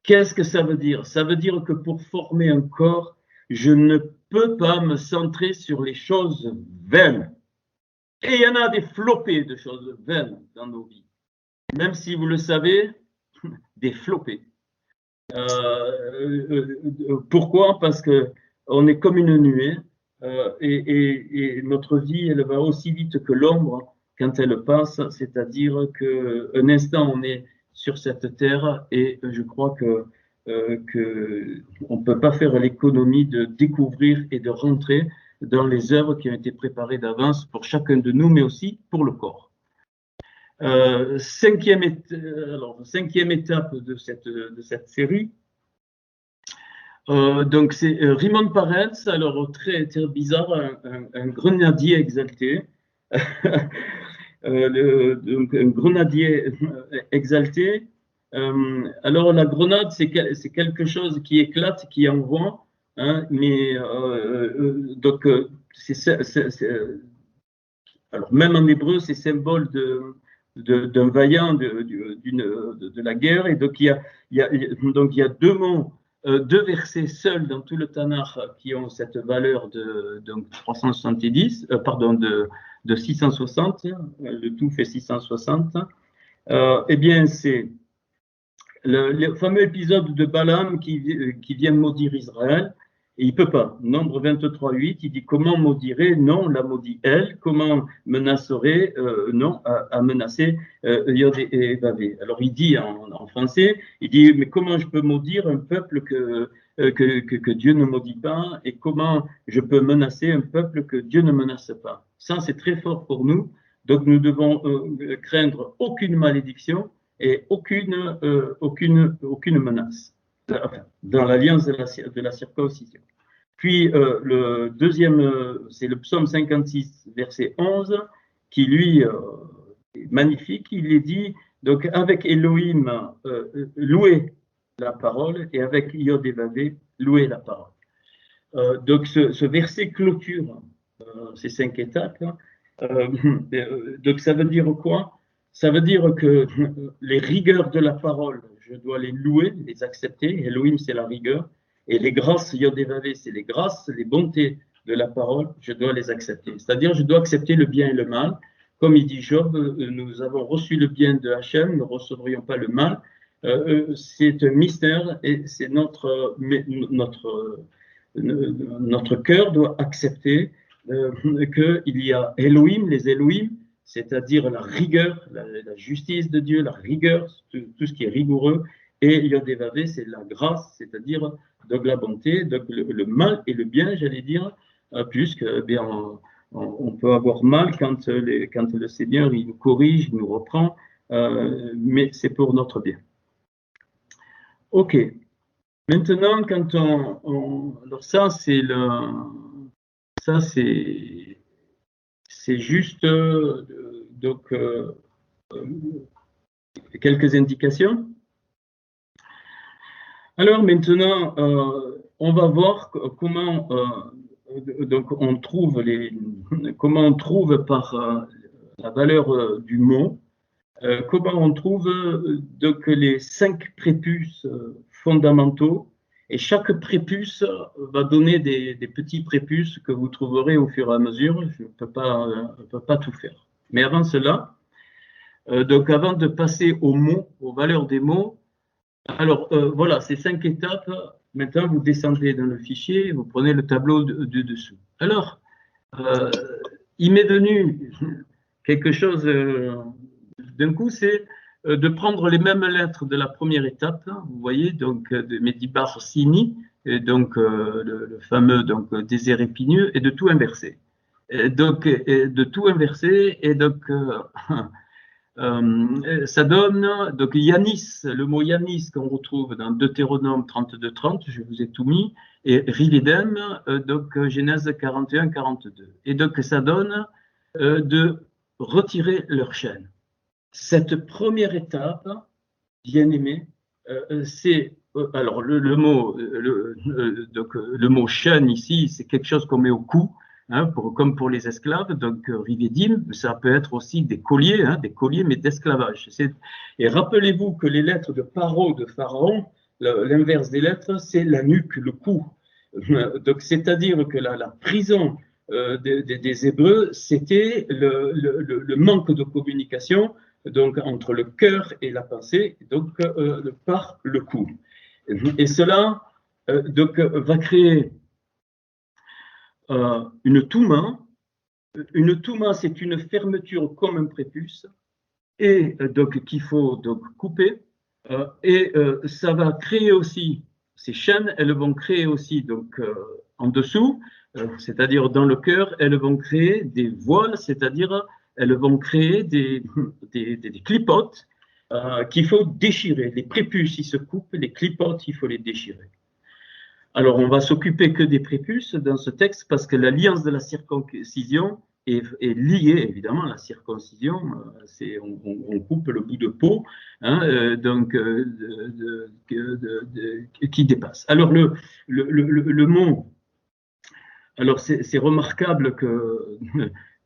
Qu'est-ce que ça veut dire? Ça veut dire que pour former un corps, je ne peux pas me centrer sur les choses vaines. Et il y en a des flopées de choses vaines dans nos vies. Même si vous le savez, des flopées. Pourquoi? Parce qu'on est comme une nuée et notre vie, elle va aussi vite que l'ombre quand elle passe, c'est-à-dire qu'un instant, on est sur cette terre et je crois qu'on ne peut pas faire l'économie de découvrir et de rentrer dans les œuvres qui ont été préparées d'avance pour chacun de nous, mais aussi pour le corps. Cinquième étape de cette série, donc c'est Raymond Parents, alors très bizarre, un grenadier exalté. Donc un grenadier exalté. Alors la grenade, c'est quelque chose qui éclate, qui envoie, hein, mais donc Alors, même en hébreu, c'est symbole d'un vaillant de la guerre. Et donc, il y a deux mots, deux versets seuls dans tout le Tanakh qui ont cette valeur de donc 370, pardon, de 660. Le tout fait 660. Eh bien, c'est le fameux épisode de Balaam qui vient maudire Israël. Et il ne peut pas. Nombre 23, 8, il dit comment maudirait, non, la maudit elle, comment menacerait, non, à menacer Yod et Vavé. Alors il dit en français, il dit mais comment je peux maudire un peuple que Dieu ne maudit pas et comment je peux menacer un peuple que Dieu ne menace pas. Ça c'est très fort pour nous, donc nous devons craindre aucune malédiction et aucune menace dans l'alliance de la circoncision. Puis le deuxième, c'est le psaume 56, verset 11, qui lui est magnifique. Il est dit, donc avec Elohim, louez la parole, et avec Yod et Vavé, louez la parole. Donc ce verset clôture ces 5 étapes. Donc ça veut dire quoi? Ça veut dire que les rigueurs de la parole, je dois les louer, les accepter. Elohim, c'est la rigueur. Et les grâces, Yod et Vavé, c'est les grâces, les bontés de la parole, je dois les accepter. C'est-à-dire, je dois accepter le bien et le mal. Comme il dit Job, nous avons reçu le bien de Hachem, nous ne recevrions pas le mal. C'est un mystère et c'est notre cœur doit accepter qu'il y a Elohim, les Elohim, c'est-à-dire la rigueur, la justice de Dieu, la rigueur, tout ce qui est rigoureux, et Yod et Vavé, c'est la grâce, c'est-à-dire donc la bonté, donc le mal et le bien, j'allais dire, puisque eh bien, on peut avoir mal quand le Seigneur il nous corrige, il nous reprend, mais c'est pour notre bien. Ok. Maintenant, quand alors ça c'est juste donc quelques indications. Alors maintenant, on va voir comment donc on trouve par la valeur du mot, comment on trouve donc les 5 prépuces fondamentaux. Et chaque prépuce va donner des petits prépuces que vous trouverez au fur et à mesure. Je ne peux pas tout faire. Mais avant cela, donc avant de passer aux mots, aux valeurs des mots, alors voilà, ces 5 étapes. Maintenant, vous descendez dans le fichier, vous prenez le tableau de dessous. Alors, il m'est venu quelque chose d'un coup, c'est de prendre les mêmes lettres de la première étape, vous voyez, donc de Medibar Sini, et donc le fameux donc, désert épineux, et de tout inverser. Et donc, ça donne, donc Yanis, le mot Yanis qu'on retrouve dans Deutéronome 32-30, je vous ai tout mis, et Rividem, donc Genèse 41-42. Et donc ça donne de retirer leur chaîne. Cette première étape, bien aimé, c'est alors le mot chaîne ici, c'est quelque chose qu'on met au cou, hein, comme pour les esclaves. Donc rivedim, ça peut être aussi des colliers, mais d'esclavage. Et rappelez-vous que les lettres de Paro, de Pharaon, l'inverse des lettres, c'est la nuque, le cou. Donc c'est-à-dire que la prison des Hébreux, c'était le manque de communication donc entre le cœur et la pensée, donc par le cou. Et cela donc va créer une touma. Une touma, c'est une fermeture comme un prépuce, et donc qu'il faut donc couper. Et ça va créer aussi ces chaînes. Elles vont créer aussi donc en dessous, c'est-à-dire dans le cœur, elles vont créer des voiles, c'est-à-dire elles vont créer des clipotes qu'il faut déchirer. Les prépuces, ils se coupent, les clipotes, il faut les déchirer. Alors, on va s'occuper que des prépuces dans ce texte parce que l'alliance de la circoncision est liée, évidemment, à la circoncision. On coupe le bout de peau, hein, donc, qui dépasse. Alors, le mot, alors c'est remarquable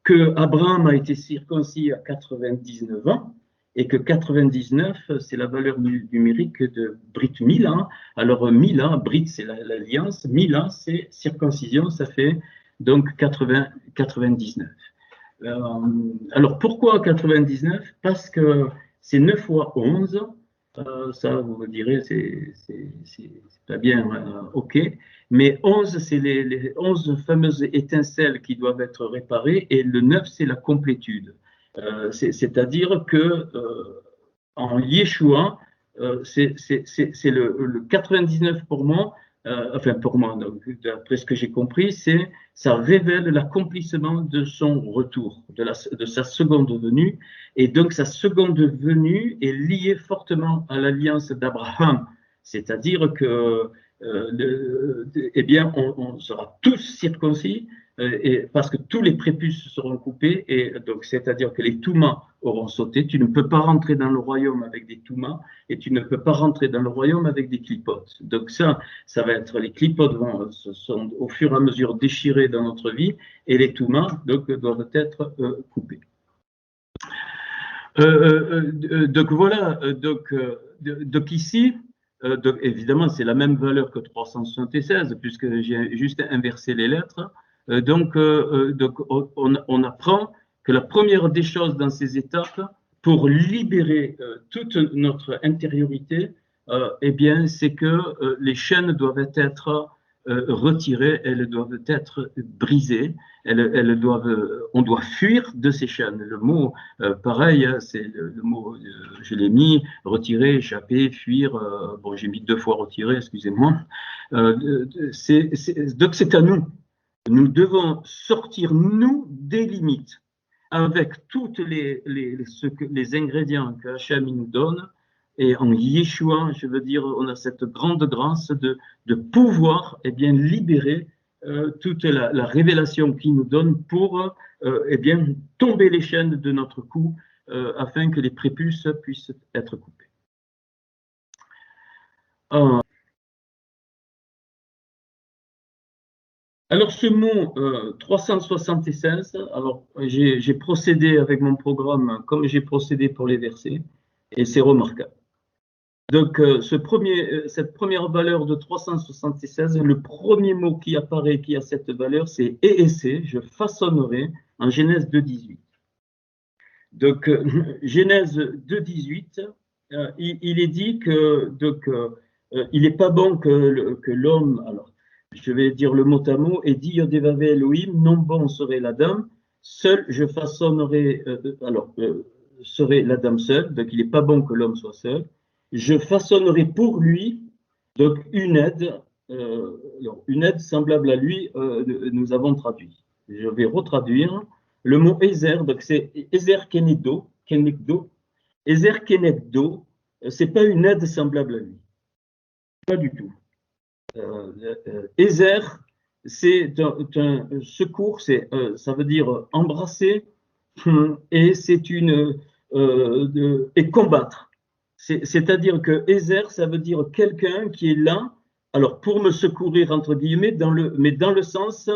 que Abraham a été circoncis à 99 ans, et que 99, c'est la valeur numérique de Brit Mila. Alors Mila, Brit c'est l'alliance, Mila c'est circoncision, ça fait donc 99. Alors pourquoi 99? Parce que c'est 9 fois 11, ça vous me direz, c'est pas bien, ok, mais 11, c'est les 11 fameuses étincelles qui doivent être réparées, et le 9, c'est la complétude. C'est-à-dire que en Yeshua, c'est le 99 pour moi, enfin pour moi, d'après ce que j'ai compris, ça révèle l'accomplissement de son retour, de sa seconde venue, et donc sa seconde venue est liée fortement à l'alliance d'Abraham, c'est-à-dire que eh bien, on sera tous circoncis, et parce que tous les prépuces seront coupés, et donc c'est-à-dire que les toumas auront sauté. Tu ne peux pas rentrer dans le royaume avec des toumas, et tu ne peux pas rentrer dans le royaume avec des clipotes. Donc ça va être, les clipotes sont au fur et à mesure déchirés dans notre vie, et les toumas donc doivent être coupés. Donc voilà, donc ici, donc évidemment c'est la même valeur que 376 puisque j'ai juste inversé les lettres. Donc on apprend que la première des choses dans ces étapes, pour libérer toute notre intériorité, eh bien c'est que les chaînes doivent être retirées, elles doivent être brisées, on doit fuir de ces chaînes. Le mot, pareil, hein, c'est le mot, je l'ai mis, retirer, échapper, fuir. Bon, j'ai mis 2 fois retirer, excusez-moi. Donc c'est à nous. Nous devons sortir, nous, des limites, avec toutes les ingrédients que Hachem nous donne. Et en Yeshua, je veux dire, on a cette grande grâce de pouvoir eh bien, libérer toute la révélation qu'il nous donne pour eh bien, tomber les chaînes de notre cou afin que les prépuces puissent être coupées. Alors ce mot 376, alors j'ai procédé avec mon programme comme j'ai procédé pour les versets, et c'est remarquable. Donc cette première valeur de 376, le premier mot qui apparaît, qui a cette valeur, c'est « et je façonnerai » en Genèse 2,18. Donc Genèse 2,18, il est dit que donc, il n'est pas bon que l'homme, alors je vais dire le mot à mot, et dit Yodevave Elohim, non bon serait l'Adam, seul je façonnerai, serait l'Adam seul, donc il n'est pas bon que l'homme soit seul, je façonnerai pour lui donc une aide semblable à lui, nous avons traduit. Je vais retraduire le mot Ezer, donc c'est Ezer Kenegdo, Ezer Kenegdo, c'est pas une aide semblable à lui, pas du tout. Ezer, c'est un secours, ça veut dire embrasser, et c'est et combattre. C'est-à-dire que Ezer, ça veut dire quelqu'un qui est là, alors pour me secourir entre guillemets, mais dans le sens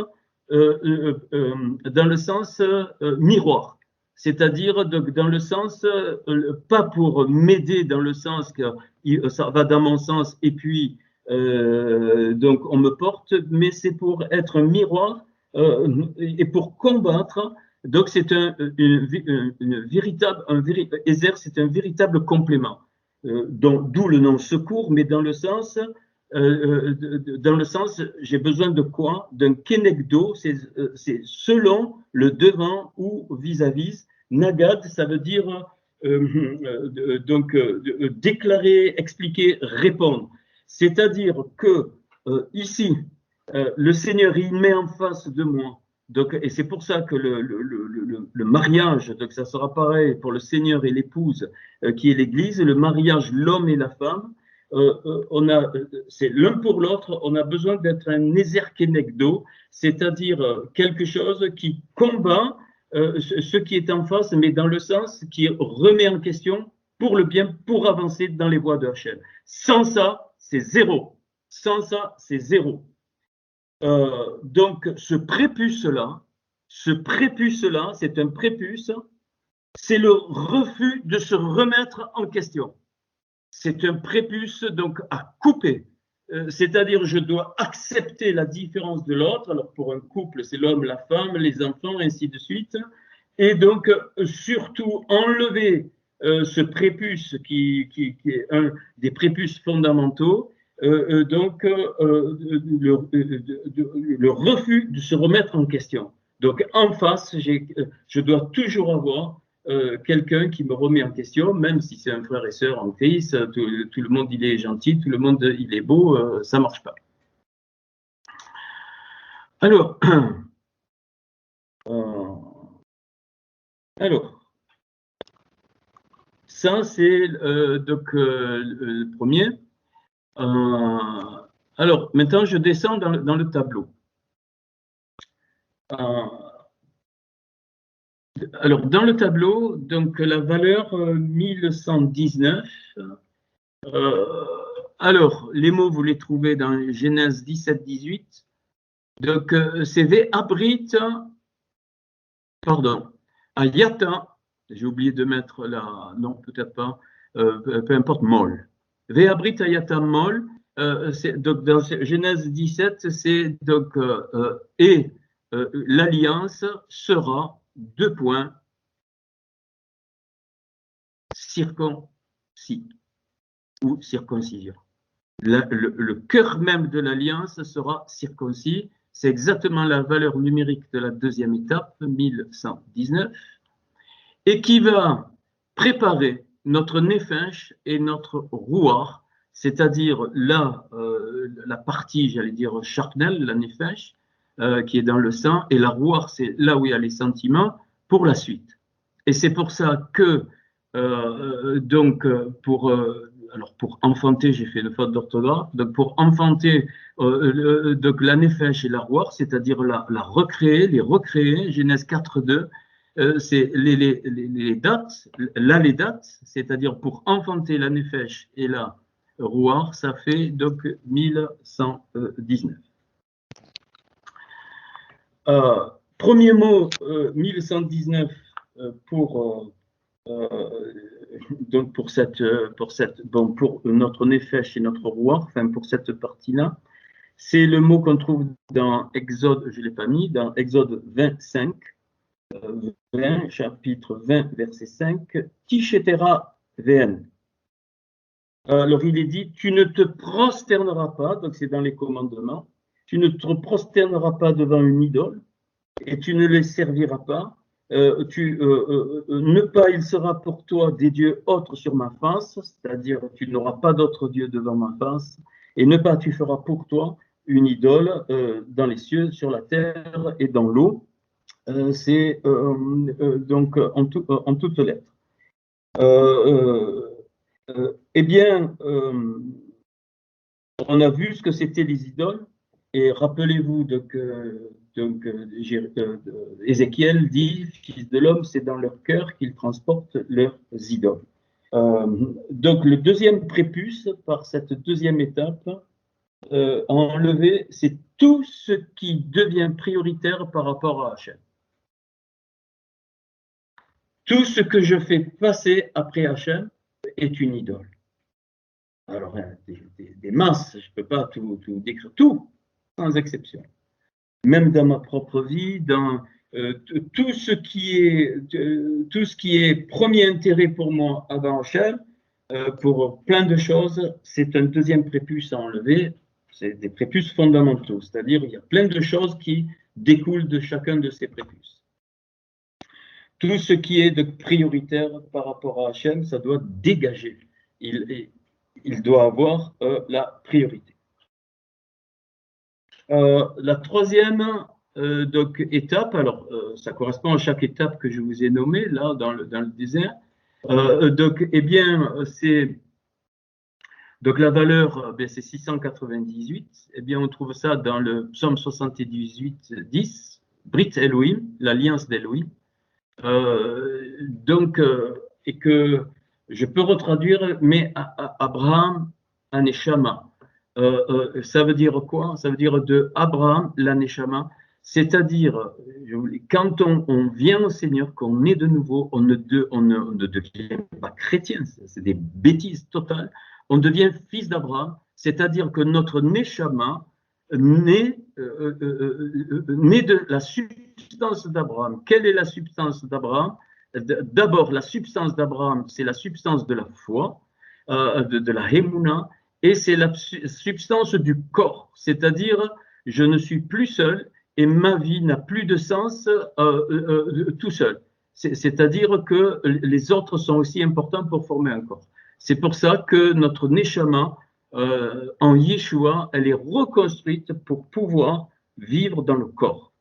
miroir. C'est-à-dire dans le sens, pas pour m'aider dans le sens que ça va dans mon sens et puis donc on me porte, mais c'est pour être un miroir et pour combattre. Donc c'est Ezer, c'est un véritable complément. D'où le nom secours, mais dans le sens, j'ai besoin de quoi? D'un kenegdo, c'est selon, le devant ou vis-à-vis. Nagad, ça veut dire déclarer, expliquer, répondre. C'est-à-dire que ici, le Seigneur, il met en face de moi. Donc, et c'est pour ça que le mariage, donc ça sera pareil pour le Seigneur et l'épouse qui est l'Église, le mariage, l'homme et la femme, c'est l'un pour l'autre, on a besoin d'être un Ezer Kenegdo, c'est-à-dire quelque chose qui combat ce qui est en face, mais dans le sens qui remet en question pour le bien, pour avancer dans les voies de Hachem. Sans ça, c'est zéro. Sans ça, c'est zéro. Donc, ce prépuce-là, ce prépuce-là, c'est un prépuce, c'est le refus de se remettre en question. C'est un prépuce donc à couper. C'est-à-dire je dois accepter la différence de l'autre. Alors pour un couple, c'est l'homme, la femme, les enfants, ainsi de suite. Et donc surtout enlever ce prépuce qui est un des prépuces fondamentaux, donc le refus de se remettre en question. Donc en face, je dois toujours avoir quelqu'un qui me remet en question, même si c'est un frère et sœur en Christ, tout le monde il est gentil, tout le monde il est beau, ça marche pas. Alors, ça c'est donc le premier. Alors maintenant je descends dans le tableau. Alors, dans le tableau, donc la valeur 1119, alors, les mots, vous les trouvez dans Genèse 17-18. Donc, c'est Ve'abrit, pardon, Ayata, j'ai oublié de mettre la, non, peut-être pas, peu importe, Mol. Ve'abrit Ayata Mol, donc dans Genèse 17, c'est donc, l'alliance sera, deux points, circoncis ou circoncision. Le cœur même de l'alliance sera circoncis. C'est exactement la valeur numérique de la deuxième étape, 1119, et qui va préparer notre nefesh et notre rouar, c'est-à-dire la partie, j'allais dire, charnelle, la nefesh, qui est dans le sang, et la rouar, c'est là où il y a les sentiments, pour la suite. Et c'est pour ça que, alors pour enfanter, j'ai fait une faute d'orthographe, donc pour enfanter donc la nefesh et la rouar, c'est-à-dire la recréer, les recréer, Genèse 4.2, c'est les dates, là les dates, c'est-à-dire pour enfanter la nefesh et la rouar, ça fait donc 1119. Premier mot, 1119 pour donc pour notre nefesh et notre rouar, enfin pour cette partie-là, c'est le mot qu'on trouve dans Exode, je ne l'ai pas mis, dans Exode 25, 20, chapitre 20, verset 5, Tishetera Vn. Alors il est dit, tu ne te prosterneras pas, donc c'est dans les commandements, tu ne te prosterneras pas devant une idole et tu ne les serviras pas. Ne pas, il sera pour toi des dieux autres sur ma face, c'est-à-dire tu n'auras pas d'autres dieux devant ma face, et ne pas, tu feras pour toi une idole dans les cieux, sur la terre et dans l'eau. C'est donc en toutes lettres. Eh bien, on a vu ce que c'était les idoles, et rappelez-vous Ézéchiel dit, fils de l'homme, c'est dans leur cœur qu'ils transportent leurs idoles. Donc le deuxième prépuce, par cette deuxième étape, à enlever, c'est tout ce qui devient prioritaire par rapport à Hachem. Tout ce que je fais passer après Hachem est une idole. Alors, des masses, je ne peux pas tout décrire, tout, sans exception. Même dans ma propre vie, dans tout ce qui est premier intérêt pour moi avant Hachem, pour plein de choses, c'est un deuxième prépuce à enlever, c'est des prépuces fondamentaux, c'est-à-dire il y a plein de choses qui découlent de chacun de ces prépuces. Tout ce qui est de prioritaire par rapport à Hachem, ça doit dégager. Il doit avoir la priorité. La troisième donc, étape, alors ça correspond à chaque étape que je vous ai nommée là dans le désert. Donc, eh bien, c'est donc la valeur, c'est 698. Eh bien, on trouve ça dans le psaume 78, 10, Brit Elohim, l'alliance d'Elohim. Donc, et que je peux retraduire, mais Abraham Aneshama. Ça veut dire quoi? Ça veut dire de Abraham l'Aneshama. C'est-à-dire, quand on vient au Seigneur, qu'on est de nouveau, on ne devient pas chrétien, c'est des bêtises totales, on devient fils d'Abraham, c'est-à-dire que notre Neshama naît de la substance d'Abraham. Quelle est la substance d'Abraham? D'abord, la substance d'Abraham, c'est la substance de la foi, de la Hémouna, et c'est la substance du corps, c'est-à-dire je ne suis plus seul, et ma vie n'a plus de sens tout seul. C'est-à-dire que les autres sont aussi importants pour former un corps. C'est pour ça que notre Neshama, en Yeshua, elle est reconstruite pour pouvoir vivre dans le corps.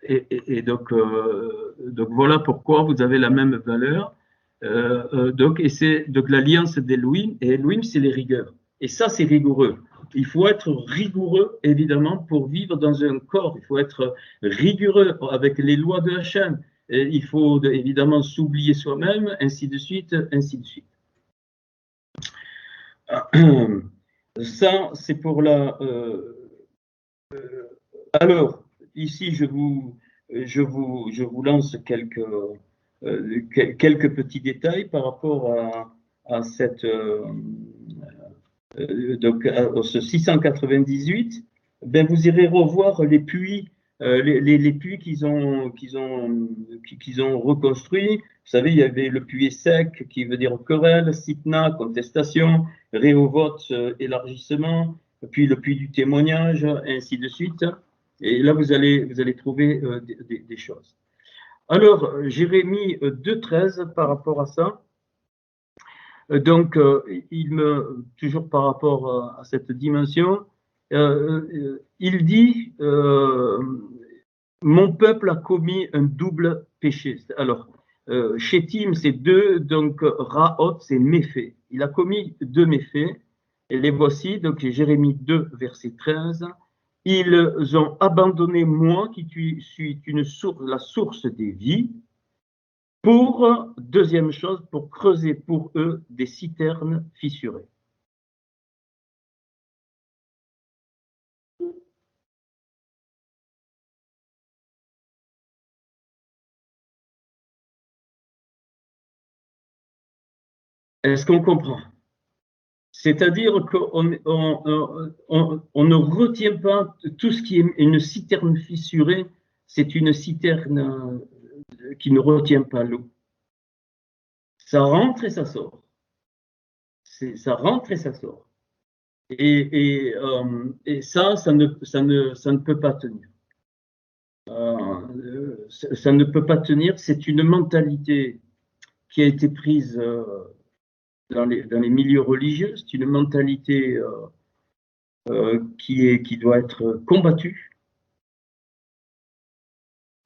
Et donc voilà pourquoi vous avez la même valeur. Et c'est donc l'alliance d'Elohim, et Elohim, c'est les rigueurs. Et ça, c'est rigoureux. Il faut être rigoureux, évidemment, pour vivre dans un corps. Il faut être rigoureux avec les lois de Hachem. Il faut évidemment s'oublier soi-même, ainsi de suite, ainsi de suite. Ça, c'est pour la... alors, ici, je vous lance quelques petits détails par rapport à cette... donc, ce 698, ben, vous irez revoir les puits, les puits qu'ils ont reconstruits. Vous savez, il y avait le puits sec, qui veut dire querelle, Sitna, contestation, Réhovot, élargissement, puis le puits du témoignage, et ainsi de suite. Et là, vous allez trouver des choses. Alors, Jérémie 2,13 par rapport à ça. Donc, toujours par rapport à cette dimension, il dit mon peuple a commis un double péché. Alors, Chétim, c'est deux, donc Raot, c'est méfait. Il a commis deux méfaits, et les voici, donc Jérémie 2, verset 13. Ils ont abandonné moi qui suis la source des vies. Pour, deuxième chose, pour creuser pour eux des citernes fissurées. Est-ce qu'on comprend? C'est-à-dire qu'on ne retient pas tout ce qui est une citerne fissurée, c'est une citerne qui ne retient pas l'eau. Ça rentre et ça sort. Ça rentre et ça sort. Et ça ne peut pas tenir. Ça ne peut pas tenir. C'est une mentalité qui a été prise dans les milieux religieux. C'est une mentalité qui doit être combattue.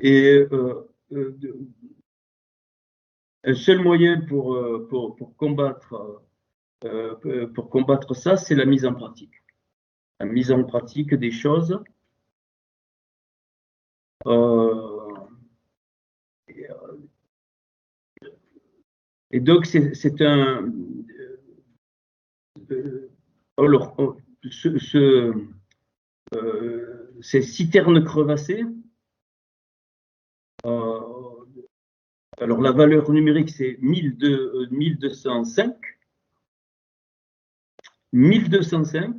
Et un seul moyen pour combattre ça, c'est la mise en pratique. La mise en pratique des choses. Et donc, c'est un... alors, ces citernes crevassées, alors la valeur numérique, c'est 1205. 1205,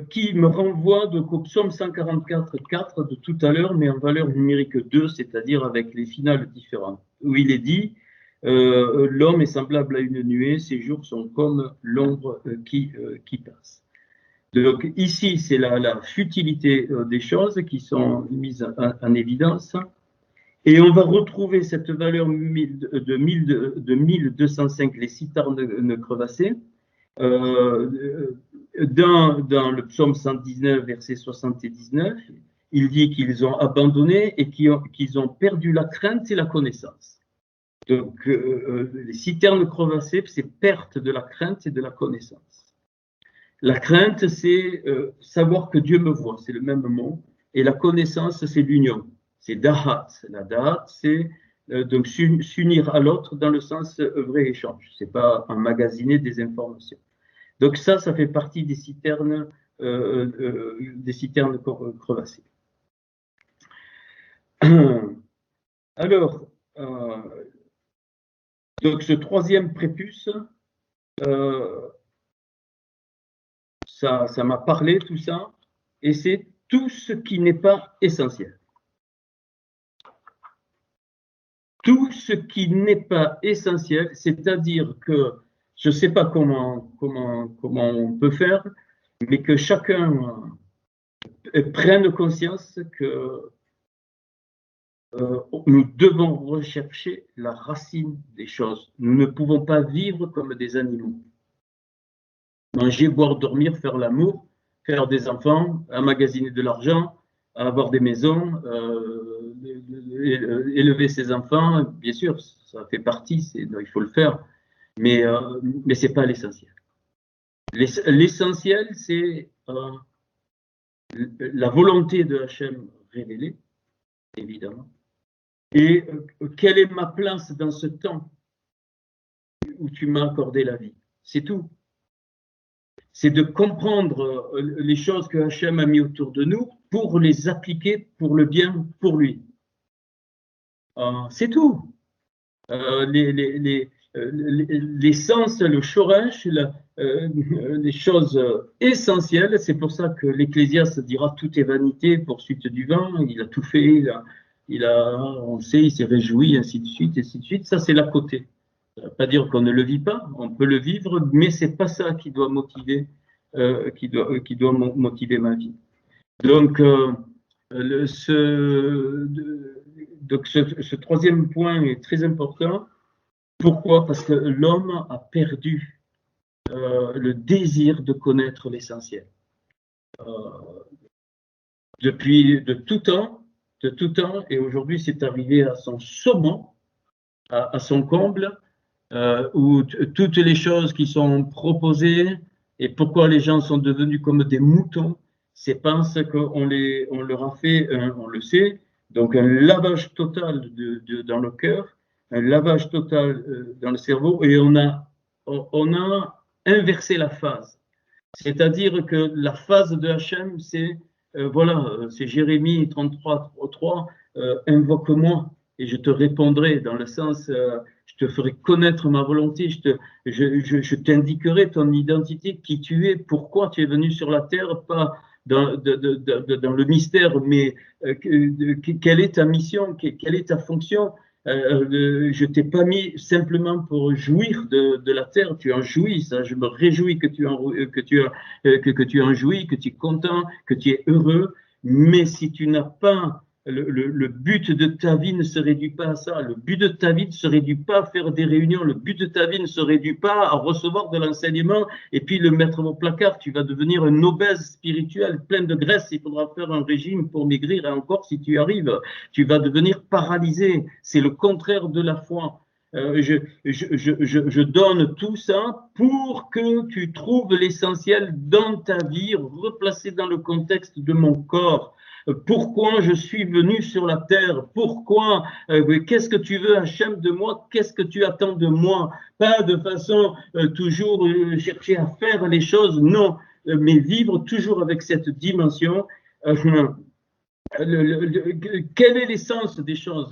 qui me renvoie au psaume 144,4 de tout à l'heure, mais en valeur numérique 2, c'est-à-dire avec les finales différentes, où il est dit l'homme est semblable à une nuée, ses jours sont comme l'ombre qui passe. Donc ici, c'est la futilité des choses qui sont mises en évidence. Et on va retrouver cette valeur de 1205, les citernes crevassées, dans le psaume 119, verset 79. Il dit qu'ils ont abandonné et qu'ils ont perdu la crainte et la connaissance. Donc, les citernes crevassées, c'est perte de la crainte et de la connaissance. La crainte, c'est savoir que Dieu me voit, c'est le même mot. Et la connaissance, c'est l'union. C'est dahat. La dahat, c'est donc s'unir à l'autre dans le sens vrai échange. C'est pas emmagasiner des informations. Donc ça fait partie des citernes des citernes crevassées. Alors, donc ce troisième prépuce, ça m'a parlé tout ça, et c'est tout ce qui n'est pas essentiel. Tout ce qui n'est pas essentiel, c'est-à-dire que je ne sais pas comment on peut faire, mais que chacun prenne conscience que nous devons rechercher la racine des choses. Nous ne pouvons pas vivre comme des animaux. Manger, boire, dormir, faire l'amour, faire des enfants, emmagasiner de l'argent, avoir des maisons, élever ses enfants, bien sûr, ça fait partie, il faut le faire, mais ce n'est pas l'essentiel. L'essentiel, c'est la volonté de Hachem révélée, évidemment, et quelle est ma place dans ce temps où tu m'as accordé la vie. C'est tout. C'est de comprendre les choses que Hachem a mis autour de nous pour les appliquer pour le bien, pour lui. C'est tout. L'essence, le shoresh, les choses essentielles, c'est pour ça que l'Ecclésiaste dira tout est vanité, poursuite du vent, il a tout fait, on sait, il s'est réjoui, ainsi de suite, ainsi de suite. Ça, c'est l'à côté. Ça ne veut pas dire qu'on ne le vit pas, on peut le vivre, mais ce n'est pas ça qui doit motiver, motiver ma vie. Donc, ce troisième point est très important. Pourquoi? Parce que l'homme a perdu le désir de connaître l'essentiel. Depuis de tout temps, et aujourd'hui c'est arrivé à son summum, à son comble, où toutes les choses qui sont proposées et pourquoi les gens sont devenus comme des moutons, c'est parce qu'on leur a fait, on le sait, donc un lavage total dans le cœur, un lavage total dans le cerveau, et on a inversé la phase. C'est-à-dire que la phase de Hachem, c'est c'est Jérémie 33:3, invoque-moi et je te répondrai, dans le sens, je te ferai connaître ma volonté, je t'indiquerai ton identité, qui tu es, pourquoi tu es venu sur la terre, pas dans le mystère, mais quelle est ta mission, quelle est ta fonction. Je t'ai pas mis simplement pour jouir de la terre, tu en jouis, ça, je me réjouis que tu en jouis, que tu es content, que tu es heureux, mais si tu n'as pas le but de ta vie ne se réduit pas à ça. Le but de ta vie ne se réduit pas à faire des réunions. Le but de ta vie ne se réduit pas à recevoir de l'enseignement et puis le mettre au placard. Tu vas devenir un obèse spirituel plein de graisse. Il faudra faire un régime pour maigrir. Et encore, si tu y arrives, tu vas devenir paralysé. C'est le contraire de la foi. Je donne tout ça pour que tu trouves l'essentiel dans ta vie, replacé dans le contexte de mon corps. Pourquoi je suis venu sur la terre? Pourquoi? Qu'est-ce que tu veux, Hachem, de moi? Qu'est-ce que tu attends de moi? Pas de façon toujours chercher à faire les choses, non, mais vivre toujours avec cette dimension. Quel est l'essence des choses?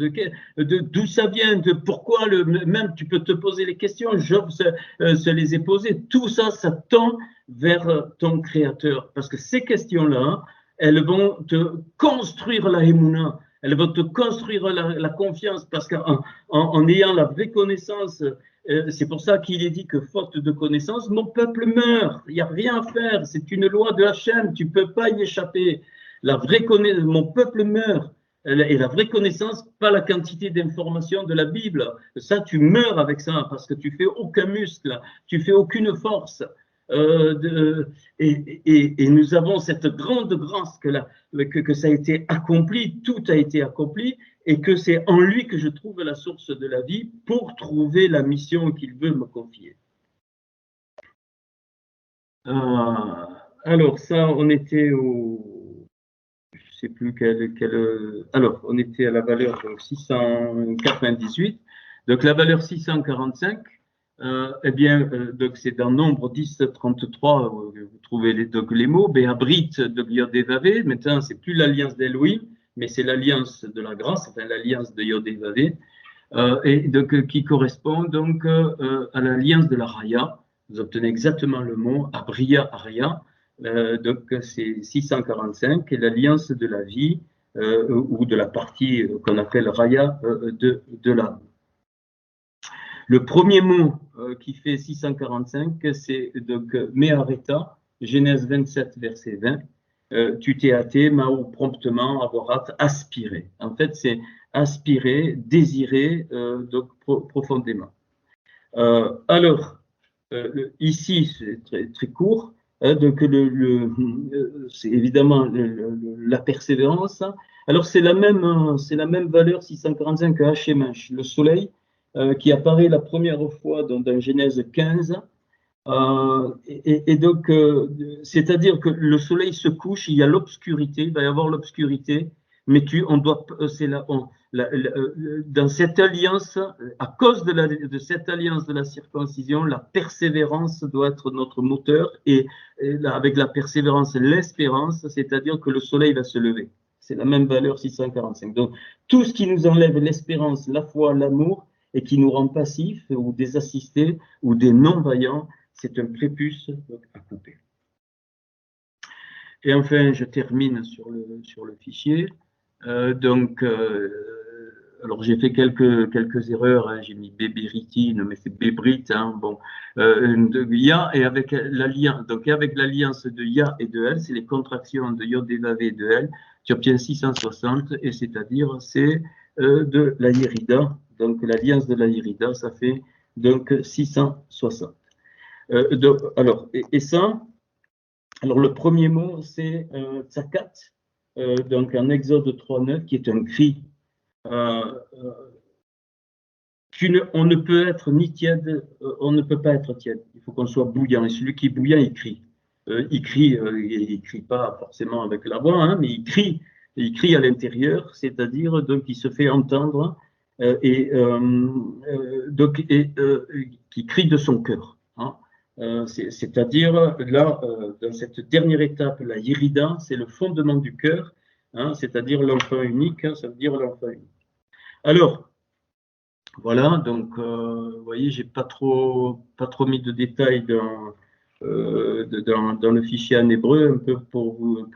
D'où ça vient? Pourquoi même tu peux te poser les questions. Job se les est posées. Tout ça, ça tend vers ton Créateur. Parce que ces questions-là, elles vont te construire la Emouna, elles vont te construire la confiance, parce qu'en ayant la vraie connaissance, c'est pour ça qu'il est dit que faute de connaissance, mon peuple meurt. Il n'y a rien à faire, c'est une loi de Hachem, tu ne peux pas y échapper. La vraie connaissance, mon peuple meurt. Et la vraie connaissance, pas la quantité d'informations de la Bible. Ça, tu meurs avec ça, parce que tu fais aucun muscle, tu fais aucune force. Et nous avons cette grande grâce que ça a été accompli, tout a été accompli, et que c'est en lui que je trouve la source de la vie pour trouver la mission qu'il veut me confier. Alors ça, on était je sais plus alors on était à la valeur 698, donc la valeur 645. eh bien, donc c'est dans Nombre 10-33, vous trouvez donc les mots, Béabrit de Yodévavé, maintenant c'est plus l'alliance d'Elohim, mais c'est l'alliance de la grâce, enfin l'alliance de Yodévavé, et donc qui correspond donc à l'alliance de la Raya. Vous obtenez exactement le mot Abria Aria, donc c'est 645, et l'alliance de la vie, ou de la partie qu'on appelle Raya de l'âme. Le premier mot qui fait 645, c'est donc Mehareta, Genèse 27, verset 20. Tu t'es hâté, Mao promptement, avorat, aspirer. En fait, c'est aspirer, désirer, donc profondément. Alors, ici, c'est très, très court. Donc, c'est évidemment la persévérance. Alors, c'est la même valeur 645 que Hachémach, le soleil, qui apparaît la première fois dans Genèse 15. Et donc, c'est-à-dire que le soleil se couche, il y a l'obscurité, il va y avoir l'obscurité, mais dans cette alliance, à cause de cette alliance de la circoncision, la persévérance doit être notre moteur, et avec la persévérance, l'espérance, c'est-à-dire que le soleil va se lever. C'est la même valeur 645. Donc, tout ce qui nous enlève l'espérance, la foi, l'amour, et qui nous rend passifs ou désassistés ou des non-vaillants, c'est un prépuce à couper. Et enfin, je termine sur le fichier. Alors j'ai fait quelques erreurs, hein. J'ai mis béberitine, mais c'est bébrit, hein. Bon, Ya, et avec l'alliance, donc avec l'alliance de Ya et de Elle, c'est les contractions de Yod Vav et de Elle, tu obtiens 660, et c'est-à-dire c'est de la Yérida, donc l'alliance de la Yérida, ça fait donc 660. Alors, et ça, alors le premier mot, c'est tzakat, donc en Exode 3.9, qui est un cri. On ne peut être ni tiède, on ne peut pas être tiède. Il faut qu'on soit bouillant. Et celui qui est bouillant, il crie. Il crie pas forcément avec la voix, hein, mais il crie à l'intérieur, c'est-à-dire donc il se fait entendre qui crie de son cœur. Hein. C'est-à-dire là, dans cette dernière étape, la Yérida, c'est le fondement du cœur, hein, c'est-à-dire l'enfant unique, hein, ça veut dire l'enfant unique. Alors, voilà, donc vous voyez, j'ai pas trop mis de détails dans le fichier en hébreu, un peu pour vous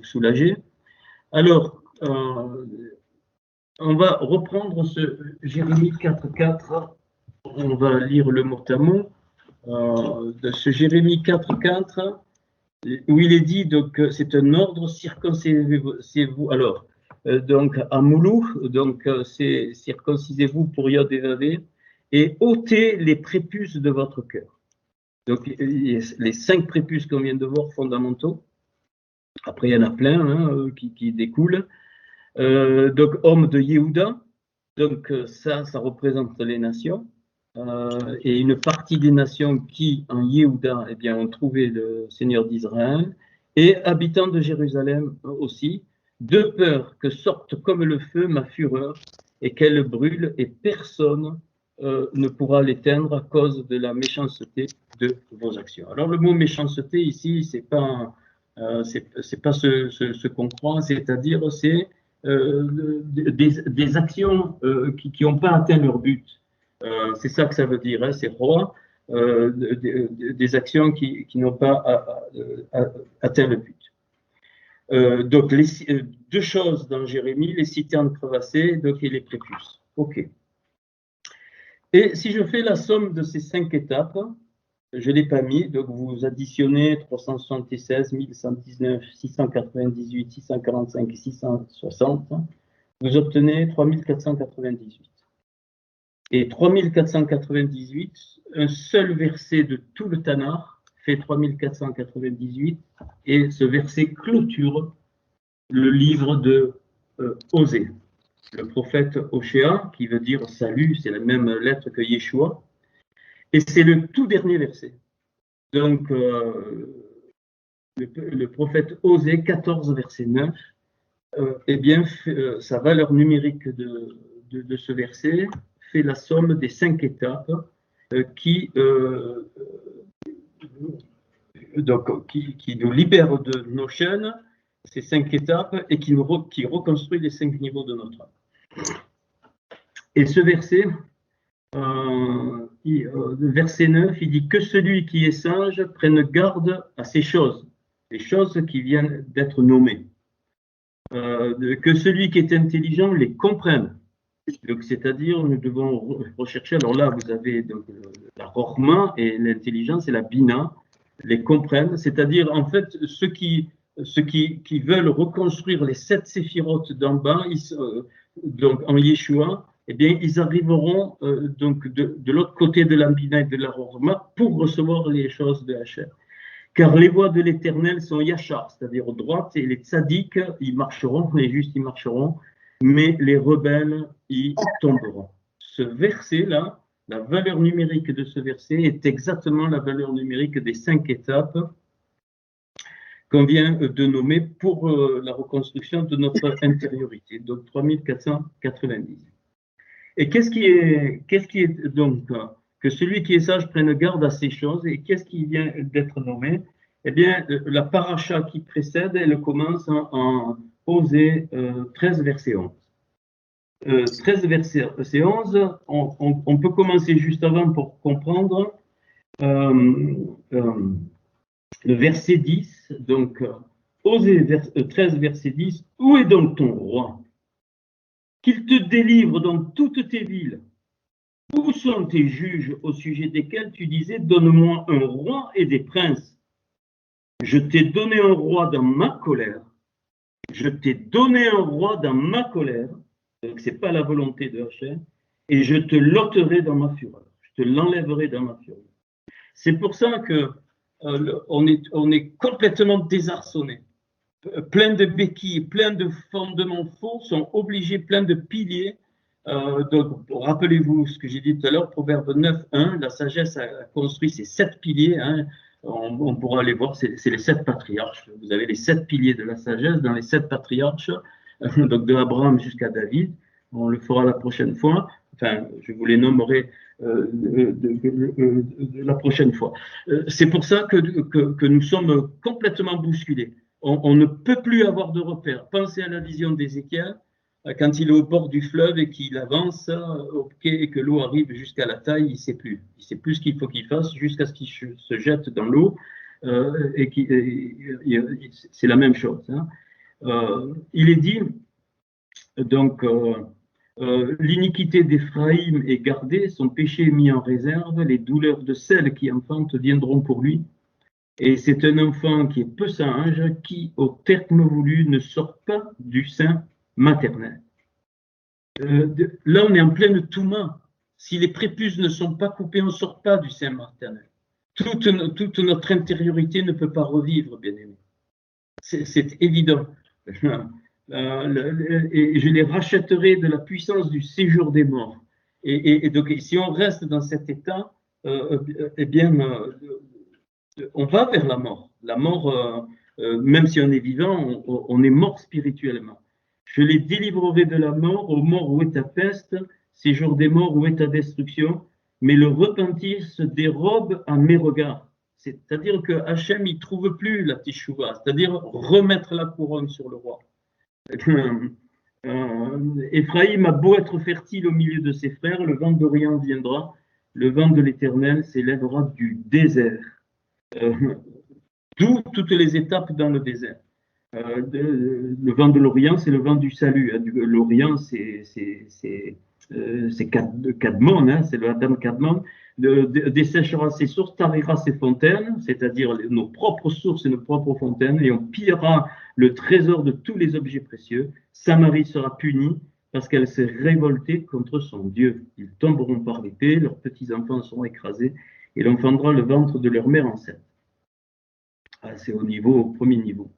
soulager. Alors, on va reprendre ce Jérémie 4.4, on va lire le mot à mot. De ce Jérémie 4.4, où il est dit, donc c'est un ordre, circoncisez-vous. Alors, donc à Moulou, donc c'est circoncisez-vous pour Yod et Vavé, et ôtez les prépuces de votre cœur. Donc les 5 prépuces qu'on vient de voir fondamentaux. Après il y en a plein hein, qui découlent. Donc homme de Yehuda, donc ça représente les nations. Et une partie des nations qui, en Yehuda, eh bien, ont trouvé le Seigneur d'Israël, et habitants de Jérusalem aussi, de peur que sorte comme le feu ma fureur, et qu'elle brûle, et personne ne pourra l'éteindre à cause de la méchanceté de vos actions. Alors le mot méchanceté ici, c'est pas ce qu'on croit, c'est-à-dire c'est des actions qui n'ont pas atteint leur but. C'est ça que ça veut dire, hein, c'est roi, des actions qui n'ont pas atteint le but. Donc, deux choses dans Jérémie, les citernes crevassées donc, et les prépuces. OK. Et si je fais la somme de ces 5 étapes, je ne l'ai pas mis, donc vous additionnez 376, 1119, 698, 645 et 660, vous obtenez 3498. Et 3498, un seul verset de tout le Tanakh fait 3498, et ce verset clôture le livre de Osée. Le prophète Oshéa, qui veut dire salut, c'est la même lettre que Yeshua, et c'est le tout dernier verset. Donc, le prophète Osée, 14, verset 9, eh bien, sa valeur numérique de ce verset fait la somme des 5 étapes, qui nous libère de nos chaînes, ces 5 étapes, et qui reconstruit les 5 niveaux de notre âme. Et ce verset, verset 9, il dit que celui qui est sage prenne garde à ces choses, les choses qui viennent d'être nommées. Que celui qui est intelligent les comprenne. C'est-à-dire, nous devons rechercher, alors là, vous avez donc, la Rochma et l'intelligence et la Bina, les comprennent, c'est-à-dire, en fait, ceux qui veulent reconstruire les 7 séphirotes d'en bas, donc en Yeshua, eh bien, ils arriveront donc de l'autre côté de la Bina et de la Rochma pour recevoir les choses de Hachem. Car les voies de l'Éternel sont yachar, c'est-à-dire droites, et les tzadiks, ils marcheront, les justes, ils marcheront, mais les rebelles y tomberont. Ce verset-là, la valeur numérique de ce verset est exactement la valeur numérique des 5 étapes qu'on vient de nommer pour la reconstruction de notre intériorité, donc 3490. Et qu'est-ce qui est donc que celui qui est sage prenne garde à ces choses, et qu'est-ce qui vient d'être nommé? Eh bien, la paracha qui précède, elle commence en Osée 13, verset 11. 13, verset 11, on peut commencer juste avant pour comprendre le verset 10. Donc, Osée 13, verset 10, où est donc ton roi? Qu'il te délivre dans toutes tes villes. Où sont tes juges au sujet desquels tu disais, donne-moi un roi et des princes? Je t'ai donné un roi dans ma colère. Je t'ai donné un roi dans ma colère. Donc, ce n'est pas la volonté de Hachem. Et je te l'ôterai dans ma fureur. Je te l'enlèverai dans ma fureur. C'est pour ça que on est complètement désarçonné. Plein de béquilles, plein de fondements faux sont obligés, plein de piliers. Donc, rappelez-vous ce que j'ai dit tout à l'heure, Proverbe 9.1, la sagesse a construit ces 7 piliers. Hein, on pourra aller voir, c'est les 7 patriarches. Vous avez les 7 piliers de la sagesse dans les 7 patriarches, donc de Abraham jusqu'à David. On le fera la prochaine fois. Enfin, je vous les nommerai la prochaine fois. C'est pour ça que nous sommes complètement bousculés. On ne peut plus avoir de repères. Pensez à la vision d'Ézéchiel, quand il est au bord du fleuve et qu'il avance au quai et que l'eau arrive jusqu'à la taille, il ne sait plus. Il ne sait plus ce qu'il faut qu'il fasse jusqu'à ce qu'il se jette dans l'eau. C'est la même chose. Hein. Il est dit, donc, l'iniquité d'Éphraïm est gardée, son péché est mis en réserve, les douleurs de celles qui enfantent viendront pour lui. Et c'est un enfant qui est peu sage, qui, au terme voulu, ne sort pas du sein maternel. Là, on est en pleine touma. Si les prépuces ne sont pas coupés, on ne sort pas du sein maternel. Toute notre intériorité ne peut pas revivre, bien aimé. C'est évident. Et je les rachèterai de la puissance du séjour des morts. Et donc, si on reste dans cet état, eh bien, on va vers la mort. La mort, même si on est vivant, on est mort spirituellement. Je les délivrerai de la mort, aux morts où est ta peste, séjour des morts où est ta destruction, mais le repentir se dérobe à mes regards. C'est-à-dire que Hachem, il ne trouve plus la teshuva, c'est-à-dire remettre la couronne sur le roi. Éphraïm a beau être fertile au milieu de ses frères, le vent d'Orient viendra, le vent de l'Éternel s'élèvera du désert. D'où toutes les étapes dans le désert. Le vent de l'Orient, c'est le vent du salut. L'Orient, c'est Kadmon, hein, c'est le Adam Kadmon. Desséchera ses sources, tarira ses fontaines, c'est-à-dire nos propres sources et nos propres fontaines, et on pillera le trésor de tous les objets précieux. Samarie sera punie parce qu'elle s'est révoltée contre son Dieu. Ils tomberont par l'épée, leurs petits-enfants seront écrasés, et l'on fendra le ventre de leur mère enceinte. Ah, c'est au premier niveau.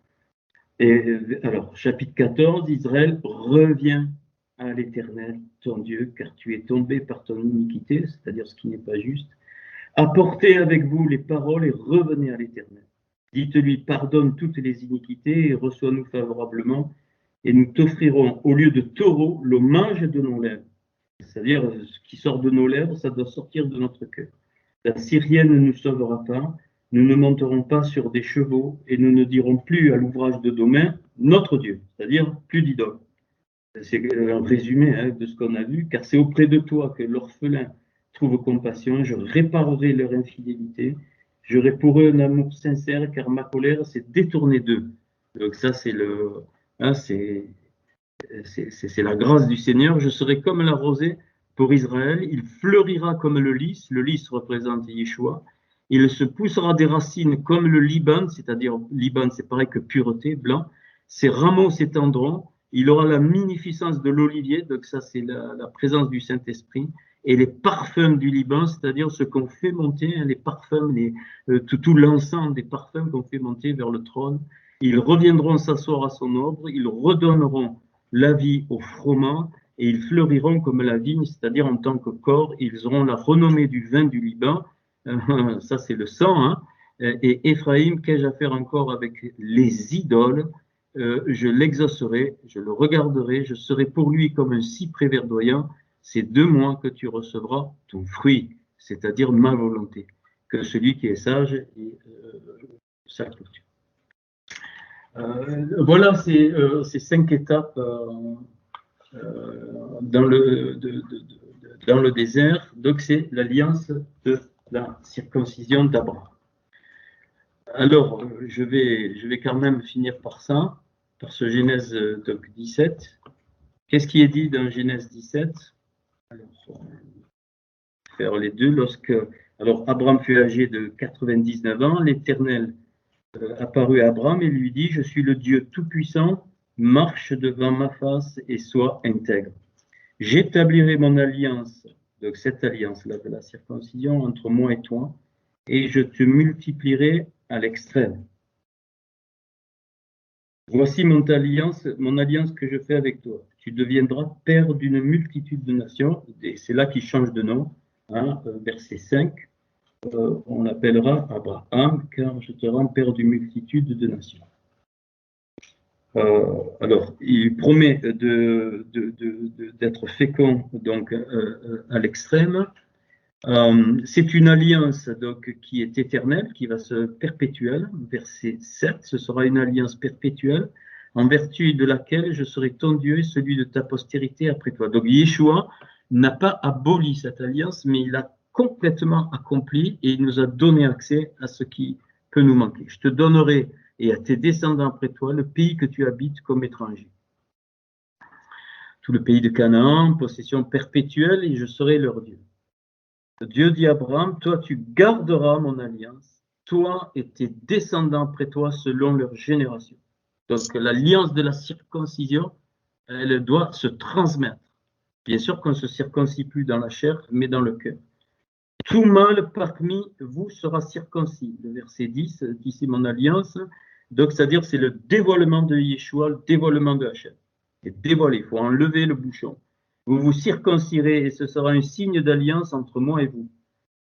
Et alors, chapitre 14, Israël revient à l'Éternel, ton Dieu, car tu es tombé par ton iniquité, c'est-à-dire ce qui n'est pas juste. Apportez avec vous les paroles et revenez à l'Éternel. Dites-lui, pardonne toutes les iniquités et reçois-nous favorablement, et nous t'offrirons, au lieu de taureau, l'hommage de nos lèvres. C'est-à-dire, ce qui sort de nos lèvres, ça doit sortir de notre cœur. La Syrienne ne nous sauvera pas, nous ne monterons pas sur des chevaux et nous ne dirons plus à l'ouvrage de nos mains notre Dieu, c'est-à-dire plus d'idole. C'est un résumé hein, de ce qu'on a vu, car c'est auprès de toi que l'orphelin trouve compassion, je réparerai leur infidélité, j'aurai pour eux un amour sincère, car ma colère s'est détournée d'eux. Donc ça, c'est hein, c'est la grâce du Seigneur. Je serai comme la rosée pour Israël. Il fleurira comme le lys. Le lys représente Yeshua. Il se poussera des racines comme le Liban, c'est-à-dire Liban, c'est pareil que pureté, blanc. Ses rameaux s'étendront. Il aura la magnificence de l'olivier, donc ça c'est la présence du Saint-Esprit. Et les parfums du Liban, c'est-à-dire ce qu'on fait monter, hein, les parfums, tout l'encens des parfums qu'on fait monter vers le trône. Ils reviendront s'asseoir à son ombre, ils redonneront la vie au froment et ils fleuriront comme la vigne, c'est-à-dire en tant que corps, ils auront la renommée du vin du Liban, ça c'est le sang, hein. Et Éphraïm, qu'ai-je à faire encore avec les idoles? Je l'exaucerai, je le regarderai, je serai pour lui comme un cyprès verdoyant, c'est de moi que tu recevras ton fruit, c'est-à-dire ma volonté, que celui qui est sage et sa clôture. Voilà ces 5 étapes dans le désert. Donc, c'est l'alliance de la circoncision d'Abraham. Alors, je vais quand même finir par ça, par ce Genèse donc, 17. Qu'est-ce qui est dit dans Genèse 17? Alors, on va faire les deux. Alors, Abraham fut âgé de 99 ans, l'Éternel apparut à Abraham et lui dit, je suis le Dieu Tout-Puissant, marche devant ma face et sois intègre. J'établirai mon alliance, donc cette alliance-là de la circoncision entre moi et toi, et je te multiplierai à l'extrême. Voici mon alliance que je fais avec toi. Tu deviendras père d'une multitude de nations, et c'est là qu'il change de nom, hein, verset 5. On l'appellera Abraham, car je te rends père d'une multitude de nations. Alors, il promet d'être fécond donc à l'extrême. C'est une alliance donc qui est éternelle, qui va se perpétuelle. Verset 7, ce sera une alliance perpétuelle, en vertu de laquelle je serai ton Dieu et celui de ta postérité après toi. Donc, Yeshua n'a pas aboli cette alliance, mais il a complètement accompli et il nous a donné accès à ce qui peut nous manquer. Je te donnerai et à tes descendants après toi le pays que tu habites comme étranger. Tout le pays de Canaan, possession perpétuelle, et je serai leur Dieu. Dieu dit à Abraham, toi tu garderas mon alliance, toi et tes descendants après toi selon leur génération. Donc l'alliance de la circoncision, elle doit se transmettre. Bien sûr qu'on ne se circoncie plus dans la chair, mais dans le cœur. Tout mâle parmi vous sera circoncis. Le verset 10, ici mon alliance, donc c'est-à-dire c'est le dévoilement de Yeshua, le dévoilement de Hachem. C'est dévoilé, il faut enlever le bouchon. Vous vous circoncirez et ce sera un signe d'alliance entre moi et vous.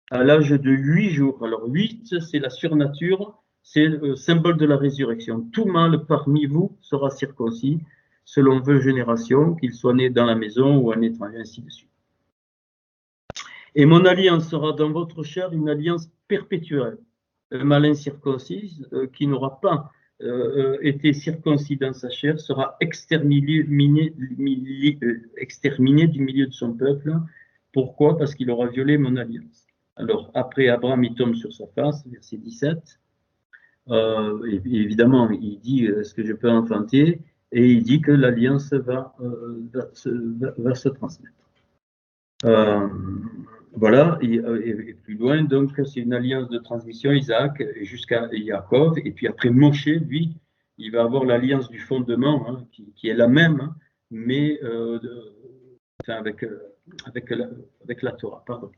À l'âge de 8 jours. Alors 8, c'est la surnature, c'est le symbole de la résurrection. Tout mâle parmi vous sera circoncis, selon vos générations, qu'il soit né dans la maison ou un étranger, ainsi de suite. Et mon alliance sera dans votre chair une alliance perpétuelle. Un malin incirconcis qui n'aura pas été circoncis dans sa chair sera exterminé du milieu de son peuple. Pourquoi? Parce qu'il aura violé mon alliance. Alors, après, Abraham, il tombe sur sa face, verset 17. Et évidemment, il dit, est-ce que je peux enfanter? Et il dit que l'alliance va se transmettre. Voilà, et plus loin, donc c'est une alliance de transmission, Isaac jusqu'à Jacob, et puis après Moshe, lui, il va avoir l'alliance du fondement, hein, qui est la même, hein, mais enfin, avec la Torah, pardon.